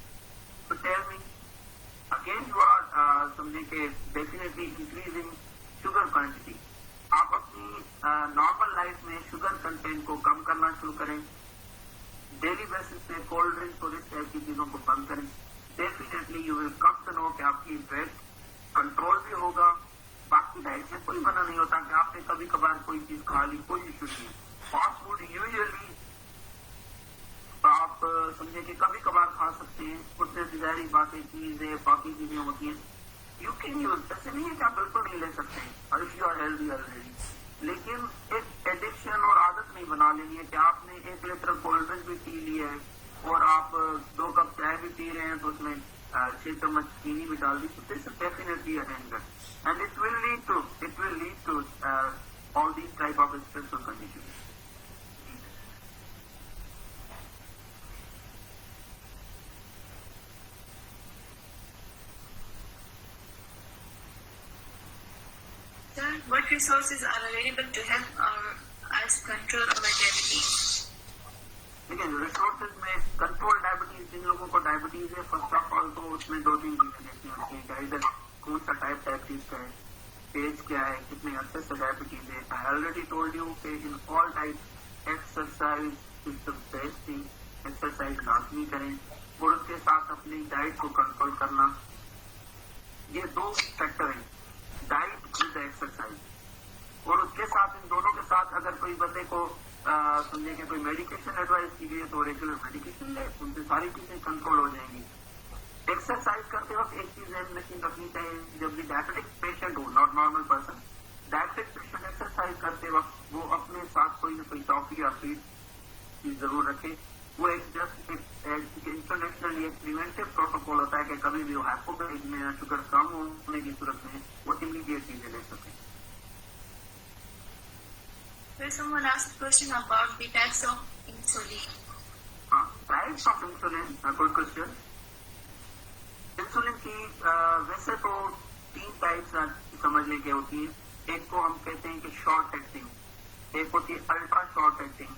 तो tell me again you are समझे कि डेफिनेटली इंक्रीजिंग शुगर क्वांटिटी। आप अपनी नॉर्मल लाइफ में शुगर कंटेंट को कम करना शुरू करें। डेली बेसिस पे कोल्ड ड्रिंक्स और इस टाइप की चीजों को बंद करें। Definitely you will come to know कि आपकी वेट कंट्रोल भी होगा। बाकी डाइट में कोई मना नहीं होता कि आपने कभी कभार कोई चीज खा ली, कोई इशू नहीं। फास्ट फूड यूजुअली आप समझे कि कभी कभार खा सकते हैं, उसमें ज़ाहिरी बातें चीजें बाकी चीजें होती हैं, यू कैन यूज। ऐसे नहीं है कि आप बिल्कुल नहीं ले सकते हैं, और if you are healthy already. लेकिन एक एडिक्शन और आदत नहीं बना लेनी है कि आपने 1 लीटर कोल्ड ड्रिंक भी पी लिया है और आप 2 कप चाय भी पी रहे हैं तो उसमें 6 चम्मच चीनी भी डाल दी। तो this is definitely a danger and it will lead to all these type of stressful condition. Sir, what resources are available to help us control our diabetes? देखिए, रिसोर्सेज में कंट्रोल डायबिटीज, जिन लोगों को डायबिटीज है, first of all तो उसमें 2-3 चीजें देखनी होती है। इधर कौन सा टाइप डायबिटीज का है, एज क्या है, कितने अरसे से डायबिटीज है। आई ऑलरेडी टोल्ड यू कि in all type exercise is the best thing. Exercise लाजमी करें और उसके साथ अपनी डाइट को कंट्रोल करना। ये 2 फैक्टर हैं, डाइट विद एक्सरसाइज, और उसके साथ इन दोनों के साथ अगर कोई बंदे को समझे कि कोई मेडिकेशन एडवाइस की गई है तो रेगुलर मेडिकेशन ले, उनसे सारी चीजें कंट्रोल हो जाएंगी। एक्सरसाइज करते वक्त एक चीज ध्यान रखनी चाहिए, जब भी डायबिटिक पेशेंट हो, not normal person, diabetic patient exercise करते वक्त वो अपने साथ कोई न कोई टॉफी या स्वीट चीज जरूर रखे। वो एक जस्ट एक इंटरनेशनल एक प्रिवेंटिव प्रोटोकॉल होता है कि कभी भी वो हाइपोग्लाइकेमिया या शुगर कम होने की सूरत में वो इमीडिएट चीजें ले सके। Well, someone asked a question about the types of insulin. Types of insulin, good question. Insulin की वैसे तो 3 टाइप्स समझने की होती है। एक को हम कहते हैं कि शॉर्ट एक्टिंग, एक होती है अल्ट्रा शॉर्ट एक्टिंग,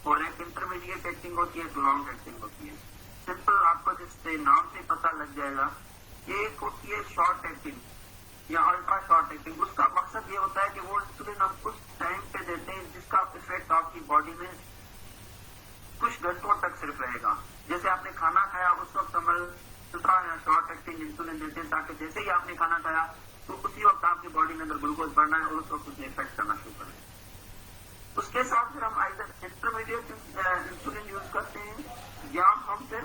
और एक इंटरमीडिएट एक्टिंग होती है, एक लॉन्ग एक्टिंग होती है। सिंपल आपको जिससे नाम से पता लग जाएगा। एक होती है शॉर्ट एक्टिंग या अल्ट्रा शॉर्ट एक्टिंग। उसका मकसद ये होता है कि वो इंसुलिन आप उस टाइम पे देते हैं जिसका इफेक्ट आपकी बॉडी में कुछ घंटों तक सिर्फ रहेगा। जैसे आपने खाना खाया उस वक्त हम अल्ट्रा या शॉर्ट एक्टिंग इंसुलिन देते हैं, ताकि जैसे ही आपने खाना खाया तो उसी वक्त आपकी बॉडी में अंदर ग्लूकोज बढ़ना है और उस वक्त उसने इफेक्ट करना शुरू करें। उसके साथ फिर हम आइदर इंटरमीडिएट इंसुलिन यूज करते हैं या हम फिर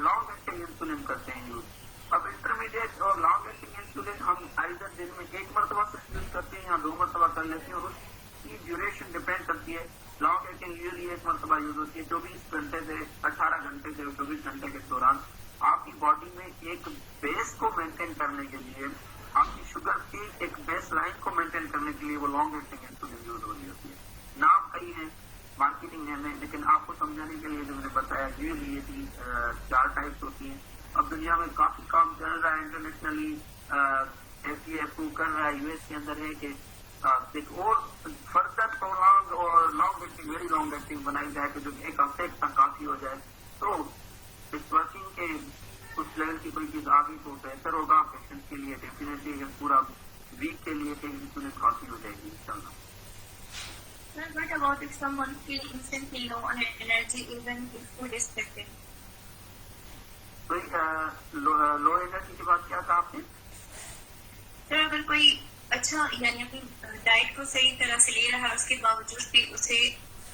लॉन्ग एक्टिंग इंसुलिन करते हैं यूज। अब इंटरमीडिएट और लॉन्ग एक्टिंग इंसुलिन हम आइदर दिन में 1 मरतबा से यूज करते हैं या 2 मरतबा कर लेते हैं, और उसकी ड्यूरेशन डिपेंड करती है। लॉन्ग एक्टिंग यूजली 1 मरतबा यूज होती है 24 घंटे से 18 घंटे से 24 घंटे के दौरान। आपकी बॉडी में एक बेस को मेंटेन करने के लिए, आपकी शुगर की एक बेस लाइन को मेंटेन करने के लिए वो लॉन्ग एक्टिंग इंसुलिन यूज हो रही होती है। नाम कई है, मार्केटिंग है, लेकिन आपको समझाने के लिए जो मैंने बताया यूजली ये 4 टाइप्स होती हैं। अब दुनिया में काफी काम चल रहा है, इंटरनेशनली FDA अप्रूव कर रहा है, यूएस के अंदर है कि एक और फर्दर प्रोलॉन्ग और long acting, very long acting बनाई जाए कि जो 1 हफ्ते तक काफी हो जाए। तो इस वर्किंग के उस लेवल की कोई चीज आ गई तो बेहतर होगा पेशेंट के लिए, डेफिनेटली पूरा वीक के लिए इंसुलिन क्रॉसिंग हो जाएगी इंशाल्लाह। Sir, what about if someone feels instantly low on energy even if food is taken? तो लो एनर्जी की बात क्या था आपने? सर, अगर कोई अच्छा यानी अपनी डाइट को सही तरह से ले रहा है उसके बावजूद भी उसे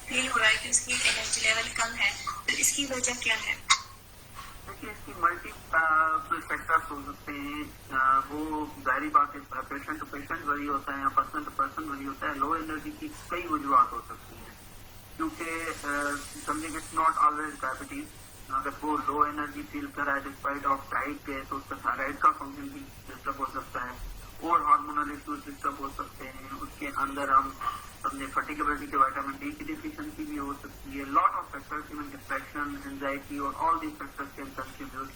फील हो रहा है कि उसकी एनर्जी लेवल कम है, तो इसकी वजह क्या है? देखिए, इसकी मल्टीपल फैक्टर्स हो सकते हैं। वो जाहिर बात है पेशेंट टू पेशेंट वही होता है या पर्सन टू पर्सन वही होता है। लो एनर्जी की कई वजूहत हो सकती हैं, क्योंकि समझिए इट्स नॉट ऑलवेज डायबिटीज। अगर वो लो एनर्जी फील कर रहा है डिस्पाइट ऑफ डाइट के, तो उसका थायराइड का फंक्शन भी डिस्टर्ब हो सकता है और हार्मोनल इश्यूज डिस्टर्ब हो सकते हैं। उसके अंदर हम अपने फर्टिलिटी के विटामिन डी की डिफिशियंसी भी हो सकती है। Lot of factors, even depression, anxiety और all these factors can contribute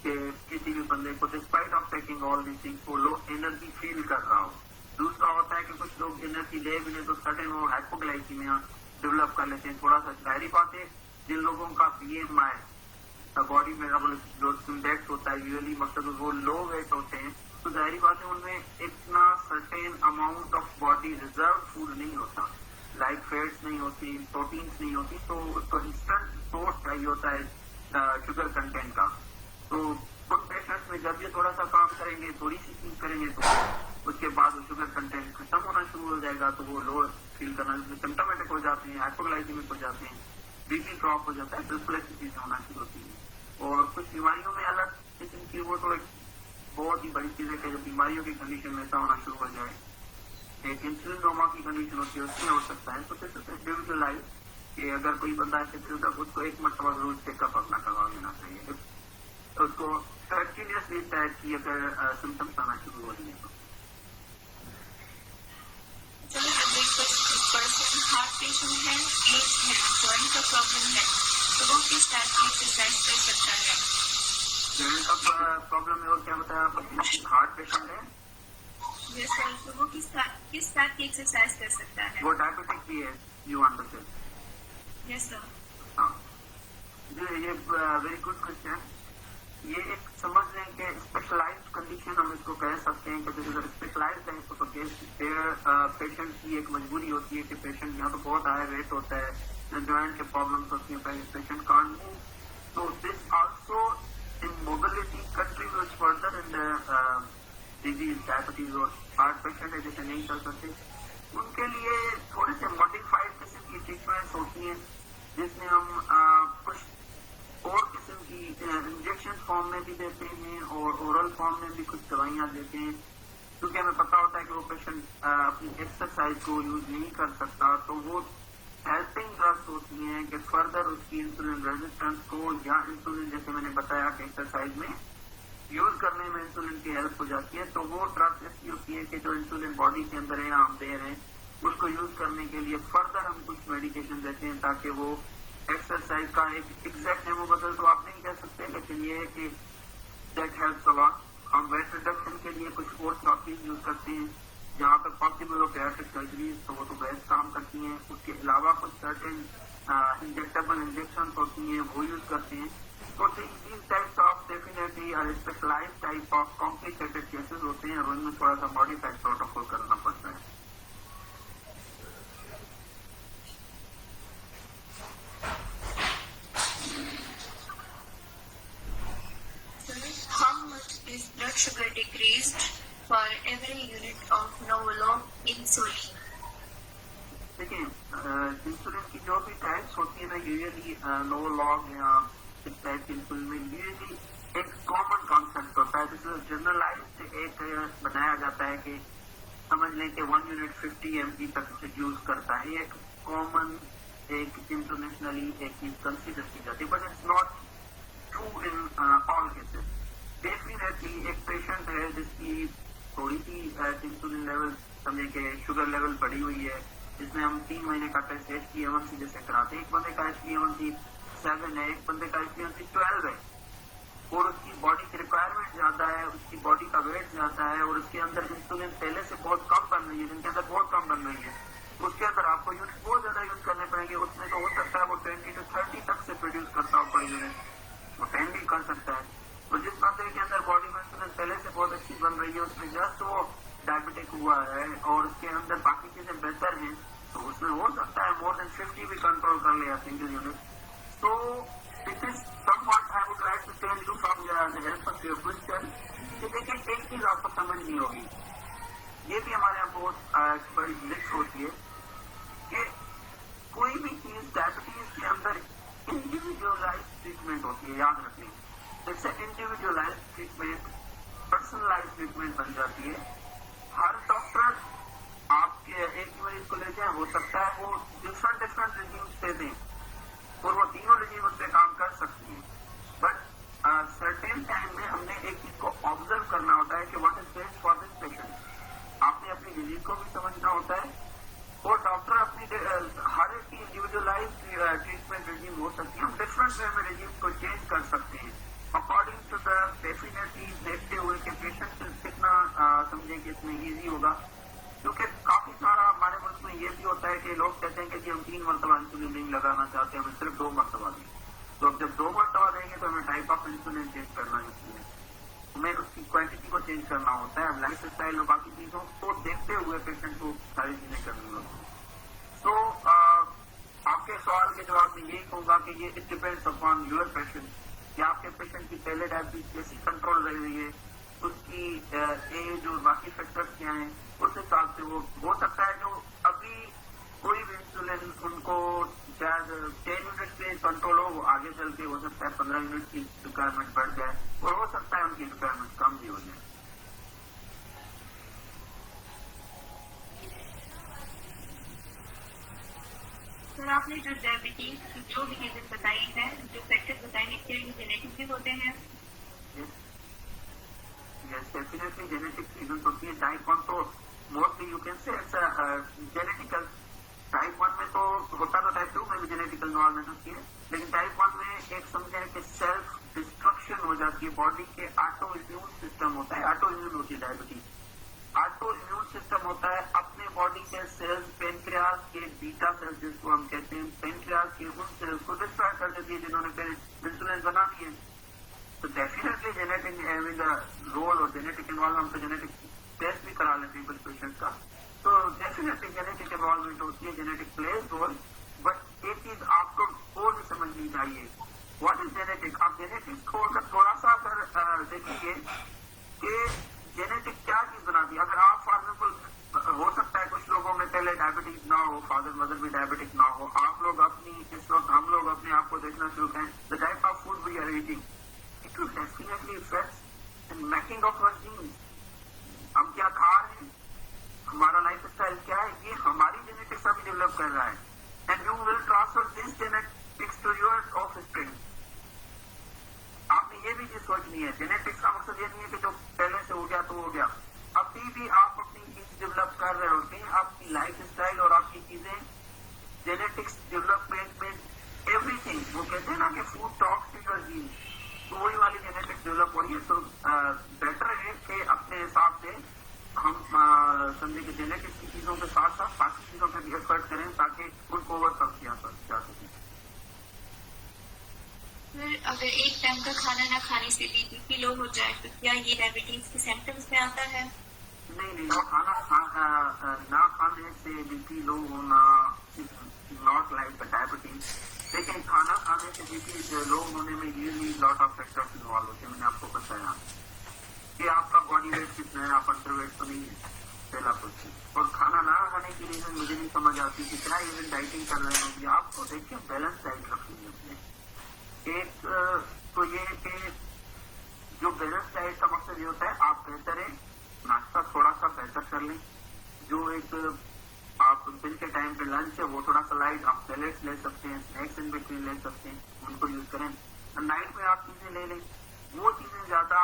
कि किसी भी बंदे को despite of taking all these things को लो एनर्जी फील कर रहा हो। दूसरा होता है कि कुछ लोग एनर्जी ले भी नहीं तो सडन वो हाइपोग्लाइसीमिया डेवलप कर लेते हैं। थोड़ा सा जाहिर बात है, जिन लोगों का BMI बॉडी मेटाबॉलिक जो इंडेक्स होता है यूजुअली मतलब वो लो वेट होते हैं, तो जाहिर बात है उनमें इतना certain amount of body reserve food नहीं होता, लाइक फैट्स नहीं होती, प्रोटीन्स नहीं होती, तो उसको इंस्टेंट सोर्स चाहिए होता है शुगर कंटेंट का। तो उन पेशेंट्स में जब ये थोड़ा सा काम करेंगे, थोड़ी सी चीज करेंगे, तो उसके बाद वो शुगर कंटेंट खत्म होना शुरू हो जाएगा, तो वो लो फील करना सिम्टोमेटिक हो जाते हैं, हाइपोग्लाइसीमिक हो जाते हैं, बीपी ड्रॉप हो जाता है, बिल्कुल ऐसी चीजें होना शुरू होती है। और कुछ बीमारियों में अलग किस्म की वो तो एक बहुत ही बड़ी चीज है कि जब बीमारियों की कंडीशन में ऐसा होना शुरू हो जाए, एक इंसुलिनोमा की कंडीशन होती है, उसमें हो सकता है। तो फिर इंडिविजुअलाइज कि अगर कोई बंदा ऐसे फील कर उसको एक मरतबा जरूर चेकअप अपना करवा लेना चाहिए, तो उसको कंटिन्यूसली टैग की अगर सिम्टम्स आना शुरू हो रही है तो। हार्ट पेशेंट है, एज है, जॉइंट का प्रॉब्लम है, तो वो किस टाइप की एक्सरसाइज कर सकता है? जॉइंट का प्रॉब्लम है और क्या बताया आप? हार्ट पेशेंट है, यस सर, तो वो किस टाइप की एक्सरसाइज कर सकता है? वो डायबिटिक भी है, यू अंडरस्टैंड? Yes sir. हाँ जी, ये वेरी गुड क्वेश्चन। ये एक समझ लें कि स्पेशलाइज्ड कंडीशन हम इसको कह सकते हैं कि अगर स्पेशलाइज्ड है तो पेशेंट की एक मजबूरी होती है कि पेशेंट यहाँ तो बहुत हाई वेट होता है, जॉइंट के प्रॉब्लम्स होती हैं, पेशेंट कांट मूव, तो this also in mobility contributes further in disease diabetes. और हार्ट पेशेंट है जैसे नहीं चल सकते, उनके लिए थोड़े से मॉडिफाइड किस्म की ट्रीटमेंट्स होती हैं जिसमें हम कुछ और किस्म की इंजेक्शन फॉर्म में भी देते हैं और ओरल फॉर्म में भी कुछ दवाइयां देते हैं, क्योंकि हमें पता होता है कि वो पेशेंट अपनी एक्सरसाइज को यूज नहीं कर सकता, तो वो हेल्पिंग ड्रग्स होती हैं कि फर्दर उसकी इंसुलिन रेजिस्टेंस को या इंसुलिन जैसे मैंने बताया कि एक्सरसाइज में यूज करने में इंसुलिन की हेल्प हो जाती है। तो वो ड्रग्स ऐसी होती है कि जो इंसुलिन बॉडी के अंदर है या हम दे रहे हैं, उसको यूज करने के लिए फर्दर हम कुछ मेडिकेशन देते हैं ताकि वो एक्सरसाइज का एक एग्जैक्ट नेमो बदल तो आप नहीं कह सकते, लेकिन ये है कि दैट हेल्प्स अ लॉट। हम वेट रिडक्शन के लिए कुछ और थेरेपीज यूज करते हैं, जहाँ पर पॉसिबल हो बैरिट्रिक सर्जरीज, तो वो तो बेस्ट काम करती हैं। उसके अलावा कुछ सर्टेन इंजेक्टेबल इंजेक्शन होती हैं, वो यूज करते हैं। तो these types of definitely are specialized type of complicated cases होते हैं और उनमें थोड़ा सा मॉडिफाइड प्रोटोकॉल करना पड़ता है। How much is blood sugar decreased for every unit of Novolog insulin? देखिए, इंसुलिन की जो भी टाइप्स होती है ना, यूजुअली नोवोलॉग या इस टाइप की इंसुलिन में यूजुअली एक कॉमन कॉन्सेप्ट होता है, जिसमें जनरलाइज्ड एक बनाया जाता है कि समझ लें कि 1 यूनिट 50 mg तक उसे यूज करता है। एक कॉमन एक इंटरनेशनली एक चीज कंसिडर की जाती है, but it's not true in all cases. Definitely एक पेशेंट है जिसकी थोड़ी सी इंसुलिन लेवल समझे कि शुगर लेवल बढ़ी हुई है, जिसमें हम 3 महीने का टेस्ट HbA1c जैसे कराते हैं। एक बंदे का HbA1c 7 है, एक बंदे का HbA1c 12 है, और उसकी बॉडी की रिक्वायरमेंट ज्यादा है, उसकी बॉडी का वेट ज्यादा है और उसके अंदर इंसुलिन पहले से बहुत कम बन रही है, जिनके अंदर बहुत कम बन रही है, उसके अंदर आपको यूनिट बहुत ज्यादा यूज करने पड़ेंगे। उसमें तो हो सकता है वो 20 to 30 तक से प्रोड्यूस करता हो पर यूनिट, वो 10 भी कर सकता है। तो जिस बंदे के अंदर बॉडी में इंसुलिन पहले से बहुत अच्छी बन रही है, उसमें जस्ट वो डायबिटिक हुआ है और उसके अंदर बाकी चीजें बेहतर हैं, तो उसमें हो सकता है मोर देन 50 भी कंट्रोल कर ले single unit. So this is somewhat I would like to tell you from the help of your question कि देखिए एक चीज आपको समझ नहीं होगी, ये भी हमारे यहाँ बहुत बड़ी लिस्ट होती है कि कोई भी चीज डायबिटीज के अंदर इंडिविजुअलाइज ट्रीटमेंट होती है. याद रखें, जैसे इंडिविजुअलाइज ट्रीटमेंट पर्सनलाइज ट्रीटमेंट बन जाती है. हर डॉक्टर आपके एक मरीज को ले जाए, हो सकता है वो डिफरेंट रिजीम्स दे दें और वो तीनों रिजीम उस पर काम कर सकती है. बट सर्टेन टाइम में हमने एक चीज को ऑब्जर्व करना होता है कि what is best for this patient. आपने अपनी डिजीज को भी समझना होता है और डॉक्टर अपनी हर एक की इंडिविजुअलाइज ट्रीटमेंट रिजीम हो सकती है. हम डिफरेंट वे में रिजीम को चेंज कर सकते हैं अकॉर्डिंग टू द डेफिनेटली देखते हुए कि पेशेंट कितना समझे कि इसमें ईजी होगा. क्योंकि काफी सारा हमारे मुल्क में ये भी होता है कि लोग कहते हैं कि हम 3 मरतबा इंसुलिन नहीं लगाना चाहते, हमें सिर्फ 2 मरतबा दें. तो अब जब 2 मरतबा देंगे तो हमें टाइप ऑफ इंसुलिन चेंज करना है, इसलिए हमें उसकी क्वांटिटी को चेंज करना होता है. लाइफ स्टाइल और बाकी चीजों को देखते हुए पेशेंट को सारी चीजें करनी होती है. तो आपके सवाल के जवाब में यही कहूंगा कि ये it depends upon your patient कि आपके पेशेंट की पहले डायबिटीज कैसी कंट्रोल रह रही है, उसकी एज और बाकी फैक्टर्स क्या हैं, उस हिसाब से वो हो सकता है. जो अभी कोई भी इंसुलिन उनको शायद 10 यूनिट पे कंट्रोल हो, वो आगे चल के हो सकता है 15 यूनिट की रिक्वायरमेंट बढ़ जाए और हो सकता है उनकी रिक्वायरमेंट कम भी हो जाए. सर, आपने जो डायबिटीज की जो भी चीजें बताई है, जो फैक्टर्स बताए, क्या ये जेनेटिक भी होते हैं? Yes, definitely genetic reasons होती है. टाइप 1 तो mostly you can say genetical. Type 1 में तो होता तो टाइप 2 में भी जेनेटिकल इन्वॉल्वमेंट होती है, लेकिन टाइप 1 में एक समझे कि सेल्फ डिस्ट्रक्शन हो जाती है. बॉडी के ऑटो इम्यून सिस्टम होता है, ऑटो इम्यून होती है डायबिटीज. ऑटो इम्यून सिस्टम होता है अपने बॉडी के सेल्स, पेनक्रियाज के बीटा सेल्स जिसको हम कहते हैं, पेनक्रियाज के उन सेल्स को डिस्ट्रॉय कर देती है जिन्होंने पहले इंसुलिन बना दिए. तो definitely genetic having a role और जेनेटिक इन्वॉल्व, हम तो जेनेटिक टेस्ट भी करा लेते हैं कुछ पेशेंट का. तो डेफिनेटली जेनेटिक इन्वॉल्वमेंट होती है, जेनेटिक प्लेज रोल. बट एक चीज आपको और भी समझनी चाहिए, व्हाट इज जेनेटिक. आप जेनेटिक्स को अगर थोड़ा सा अगर देखिए कि जेनेटिक क्या चीज बनाती है. अगर आप फॉर एग्जाम्पल, हो सकता है कुछ लोगों में पहले डायबिटीज ना हो, फादर मदर भी डायबिटिक ना हो, आप लोग अपनी इस वक्त हम लोग अपने आप को देखना शुरू करें, the type of food we are eating it will definitely effect in making of our genes. हम क्या खा रहे हैं, हमारा लाइफ स्टाइल क्या है, ये हमारी जेनेटिक्स अभी डेवलप कर रहा है. And you will transfer this genetics to your offspring. आपने ये भी चीज सोचनी है, जेनेटिक्स का मकसद ये नहीं है कि जो पहले से हो गया तो हो गया. अभी भी आप अपनी चीज डेवलप कर रहे होते हैं. आपकी लाइफ स्टाइल और आपकी चीजें जेनेटिक्स डेवलपमेंट में एवरीथिंग, वो कहते हैं ना कि food talks to your genes, तो वही वाली जेनेटिक्स डेवलप हो रही है. तो बेटर है कि अपने हिसाब से हम समझे कि जेनेटिक्स की चीजों के साथ साथ बाकी चीजों पर भी एफर्ट करें ताकि उनको ओवरकम किया जा सके. अगर एक टाइम का खाना ना खाने से भी बीपी लो हो जाए तो क्या ये डायबिटीज के सिम्टम्स में आता है? नहीं, खाना ना खाने से बीपी लो होना नॉट लाइक डायबिटीज. लेकिन खाना खाने से बीपी लो होने में usually lot of factors involve होते हैं. मैंने आपको बताया कि आपका बॉडी वेट कितना है, आप अंडरवेट तो नहीं है, पहला कुछ. और खाना ना खाने की रीजन मुझे नहीं समझ आती कि क्या इवन डाइटिंग कर रहे होंगे. आपको देखिए बैलेंस डाइट रखनी है अपने. एक तो ये कि जो बैलेंस डाइट का मकसद ये होता है आप बेहतर है नाश्ता थोड़ा सा बेहतर कर लें. जो एक आप दिन के टाइम पे लंच है वो थोड़ा सा लाइट, आप सैलेड्स ले सकते हैं, स्नैक्स इन बिटवीन ले सकते हैं, उनको यूज करें. नाइट में आप चीजें ले लें, वो चीजें ज्यादा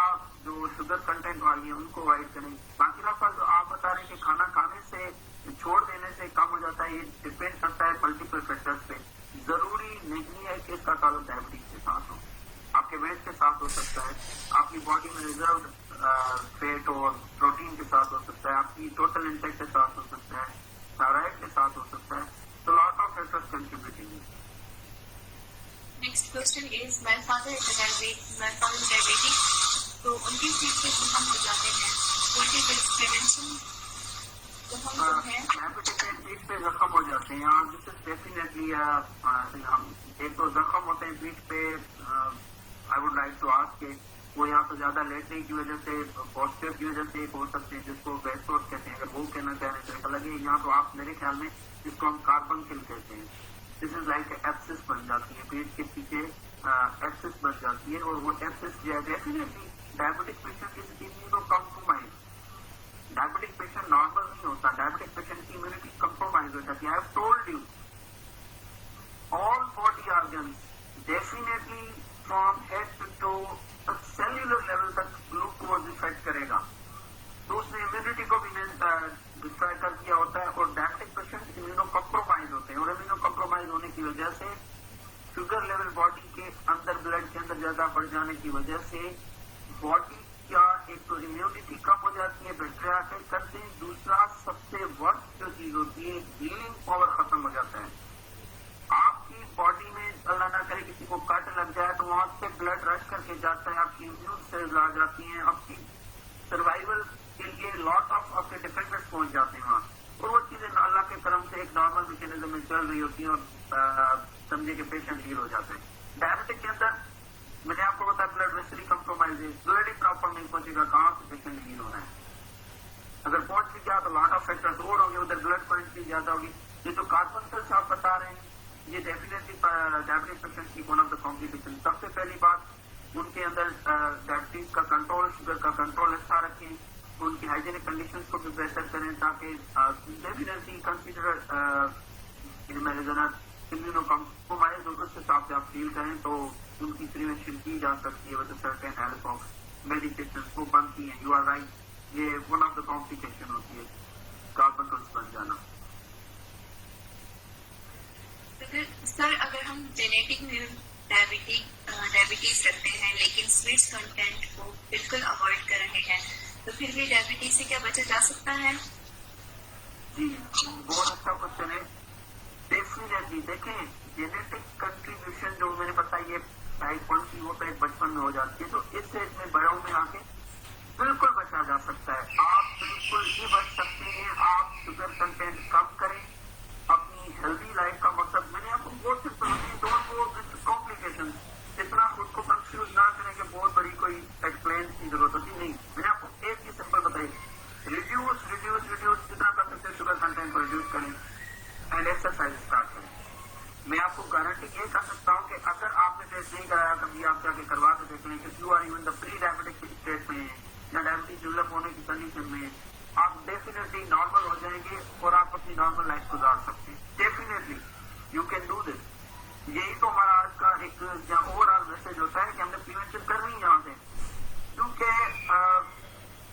जो शुगर कंटेंट वाली है उनको अवॉइड करें. बाकी रफा जो आप बता रहे हैं कि खाना खाने से छोड़ देने से कम हो जाता है, ये डिपेंड करता है मल्टीपल फैक्टर्स पे. जरूरी नहीं है कि इसका ताल्लुक डायबिटीज के साथ हो, आपके वेट के साथ हो सकता है, आपकी बॉडी में रिजर्व फैट और प्रोटीन के साथ हो सकता है, आपकी टोटल इंटेक के साथ हो सकता है, थायराइड के साथ हो सकता है. तो lot of factors contributing. Next question is, my father is diabetic. तो उनकी सीट पे जख्म हो जाते हैं, तो उनके प्रिवेंशन जख्म जो है डायबिटिक के पीठ पे जख्म हो जाते हैं और दिस इज डेफिनेटली हम एक तो जख्म होते हैं पीठ पे। I would like to ask के वो यहाँ पे ज्यादा लेटने की वजह से, पॉस्चर की वजह से हो सकते हैं, जिसको बेसोट कहते हैं। अगर वो कहना चाह रहे हैं तो अलग है। यहाँ तो आप मेरे ख्याल में जिसको हम कार्बनकिल कहते हैं, दिस इज लाइक एब्सिस बन जाती है पेट के पीछे, एब्सिस बन जाती है। और वो एब्सिस जो है definitely diabetic patient is immuno compromise. Diabetic patient normal नहीं होता, डायबिटिक पेशेंट की इम्यूनिटी कॉम्प्रोमाइज हो जाती है। I have told you all body organs definitely from head to toe cellular level तक ग्लूकोज इफेक्ट करेगा, तो उसने इम्यूनिटी को भी डिस्ट्रॉय कर दिया होता है। और डायबिटिक पेशेंट इम्यूनो कॉम्प्रोमाइज होते हैं और इम्यूनो कॉम्प्रोमाइज होने की वजह से शुगर लेवल बॉडी के अंदर, ब्लड के अंदर ज्यादा बढ़ जाने की वजह से बॉडी का एक तो इम्यूनिटी कम हो जाती है, बैक्टीरिया अटैक करते हैं। दूसरा सबसे वर्स्ट जो चीज होती है, हीलिंग पावर खत्म हो जाता है। आपकी बॉडी में अल्लाह ना करे किसी को कट लग जाए तो वहां से ब्लड रश करके जाता है, आपकी इम्यून सेल्स आ जाती हैं, आपकी सर्वाइवल के लिए लॉट ऑफ आपके डिफेंडर्स पहुंच जाते हैं वहां। और वो चीजें अल्लाह के करम से एक नॉर्मल मैकेनिज्म में चल रही होती है और समझे के पेशेंट हील हो जाते हैं। डायबिटिक के अंदर मैंने आपको बताया ब्लड वेसली कंप्रोमाइज है, ब्लड ही प्रॉपर नहीं पहुंचेगा, कहां से पेशेंट हील होना है। अगर पहुंच भी गया तो लॉट ऑफ फैक्टर्स और होंगे, उधर ब्लड क्वांटिटी ज्यादा होगी। ये जो कार्बनकिल्स आप बता रहे हैं ये डेफिनेटली डायबिटिक पेशेंट की वन ऑफ द कॉम्प्लिकेशन। सबसे पहली बात उनके अंदर डायबिटीज का कंट्रोल, शुगर का कंट्रोल अच्छा रखें, उनकी हाइजीनिक कंडीशंस को भी बेहतर करें ताकि डेफिनेटली कंसिडर इम्यूनो कॉम्प्रोमाइज और उस हिसाब से आप फील करें तो उनकी प्रिवेंशन की जा सकती है with certain help of medication वो बनती है। यू आर राइट, ये वन ऑफ द कॉम्प्लिकेशन होती है कार्बनकिल्स बन जाना। सर अगर हम जेनेटिक में डायबिटीज रखते हैं लेकिन स्वीट्स कंटेंट को बिल्कुल अवॉइड कर रहे हैं तो फिर भी डायबिटीज से क्या बचा जा सकता है? जी बहुत अच्छा क्वेश्चन है। डेफिनेटली देखें जेनेटिक कंट्रीब्यूशन जो मैंने बताया ये टाइप 1 की वो तो एक बचपन में हो जाती है, तो इस एज में बड़ों में आके बिल्कुल बचा जा सकता है। आप बिल्कुल ही बच सकते हैं। आप शुगर कंटेंट कम करें, अपनी हेल्दी लाइफ का मकसद मैंने आपको बहुत simple don't go with complication, इतना खुद को कंफ्यूज ना करें कि बहुत बड़ी कोई एक्सप्लेन की जरूरत होती नहीं। मैंने आपको एक ही सिंपल बताई, रिड्यूस रिड्यूस रिड्यूस जितना कर सकते शुगर कंटेंट को रिड्यूस करें एंड एक्सरसाइज स्टार्ट करें। मैं आपको गारंटी ये कर सकता हूँ कि अगर आपने टेस्ट नहीं कराया कभी आप जाके करवा के देख लें कि you are even the pre diabetic state में या डायबिटीज डेवलप होने की कंडीशन में, आप डेफिनेटली नॉर्मल हो जाएंगे और आप अपनी नॉर्मल लाइफ गुजार सकते हैं। Definitely you can do this. यही तो हमारा आज का एक ओवरऑल मैसेज होता है कि हमने प्रिवेंशन करनी है यहाँ से, क्योंकि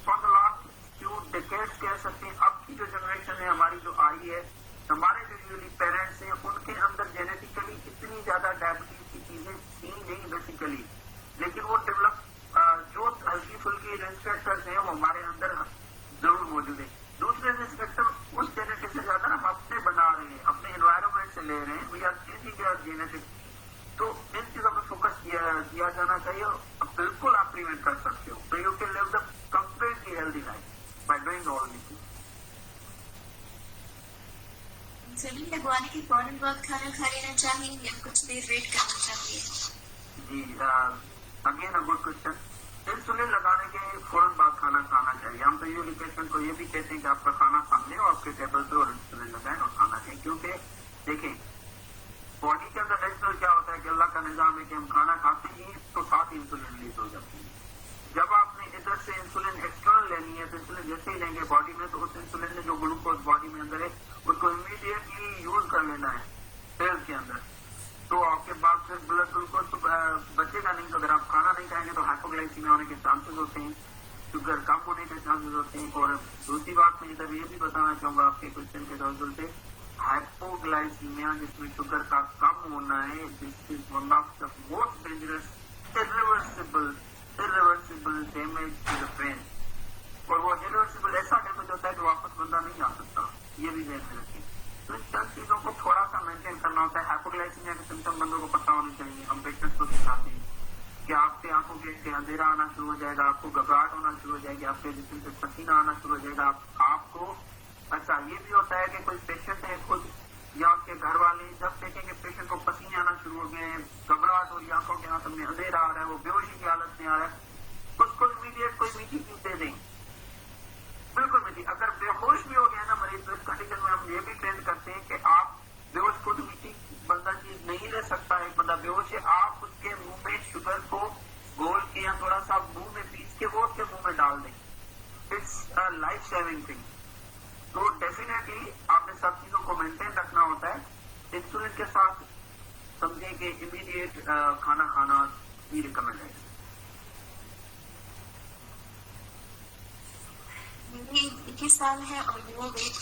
for the last few decades कह सकते हैं अब की जो जनरेशन है हमारी जो आई है, हमारे जो यूजली पेरेंट्स हैं उनके अंदर जेनेटिकली इतनी ज्यादा डायबिटीज की चीजें थी नहीं बेसिकली, लेकिन वो डेवलप जो हल्की फुल्की रिस्क फैक्टर्स हैं वो हमारे अंदर जरूर मौजूद है। दूसरे रिस्क फैक्टर उस जेनेटिक से ज्यादा हम अपने बना रहे हैं, अपने एनवायरमेंट से ले रहे हैं, we are changing your genetic. तो इन चीजों पर फोकस किया जाना चाहिए और बिल्कुल आप प्रिवेंट कर सकते हो। तो you can live the completely healthy life by doing all this. Insulin लगवाने के फौरन बाद खाना खा लेना चाहिए या कुछ देर वेट करना चाहिए? जी again a good question. Insulin लगाने के फौरन बाद खाना खाना चाहिए। हम तो यूजली पेशेंट को ये भी कहते हैं कि आपका खाना सामने और आपके टेबल पे और इंसुलिन लगाएं और खाना खाएं, क्योंकि देखें बॉडी के अंदर नेचुरल क्या होता है कि अल्लाह का निजाम है कि हम खाना खाते ही तो साथ ही इंसुलिन रिलीज हो जाती है। जब आपने इधर से इंसुलिन एक्सटर्नल लेनी है तो इंसुलिन जैसे ही लेंगे बॉडी में तो उस इंसुलिन में जो ग्लूकोज बॉडी में अंदर है उसको इमीडिएटली यूज कर लेना है सेल्स के अंदर, तो आपके पास फिर ब्लड ग्लूकोज तो बचेगा नहीं। तो अगर आप खाना नहीं खाएंगे तो हाइपोग्लाइसीमिया होने के चांसेस होते हैं, शुगर कम होने के चांसेस होते हैं। और दूसरी बात मैं इधर ये भी बताना चाहूंगा आपके क्वेश्चन के तवज्जुह से, हाइपोग्लाइसीमिया जिसमें शुगर का कम होना है, this is one of the most dangerous irreversible damage to the brain. और वो इरिवर्सिबल ऐसा डैमेज होता है कि वापस बंदा नहीं आ सकता, ये भी ध्यान में रखें। तो इन सब चीजों को थोड़ा सा मेंटेन करना होता है। हाइपोग्लाइसीमिया के सिम्टम बंदों को पता होने चाहिए। हम पेशेंट्स को सिखाते हैं कि आपके आंखों फेस से अंधेरा आना शुरू हो जाएगा, आपको घबराहट होना शुरू हो जाएगी, आपके जिस्म से पसीना आना शुरू हो जाएगा। आपको अच्छा ये भी होता है कि कोई पेशेंट है खुद या उसके घर वाले जब देखेंगे पेशेंट को पसीने आना शुरू हो गए हैं, घबराहट हो रही है, आंखों के आंसू में अंधेरा आ रहा है, वो बेहोशी की हालत में आ रहा है, उसको इमीडिएट कोई मीठी चीज दे दें, बिल्कुल मीठी। अगर बेहोश भी हो गया ना मरीज, तो इस कंडीशन में हम ये भी ट्रेन करते हैं कि आप बेहोश खुद मीठी बंदा चीज नहीं ले सकता, एक बंदा बेहोश है, आप उसके मुंह में शुगर को घोल के या थोड़ा सा मुंह में पीस के वो उसके मुंह में डाल दें। It's a life saving thing. तो डेफिनेटली आपने सब चीजों को मेंटेन रखना होता है। इंसुलिन के साथ समझे कि इमीडिएट खाना खाना भी रिकमेंड है। मेरी 21 साल है और मेरा वेट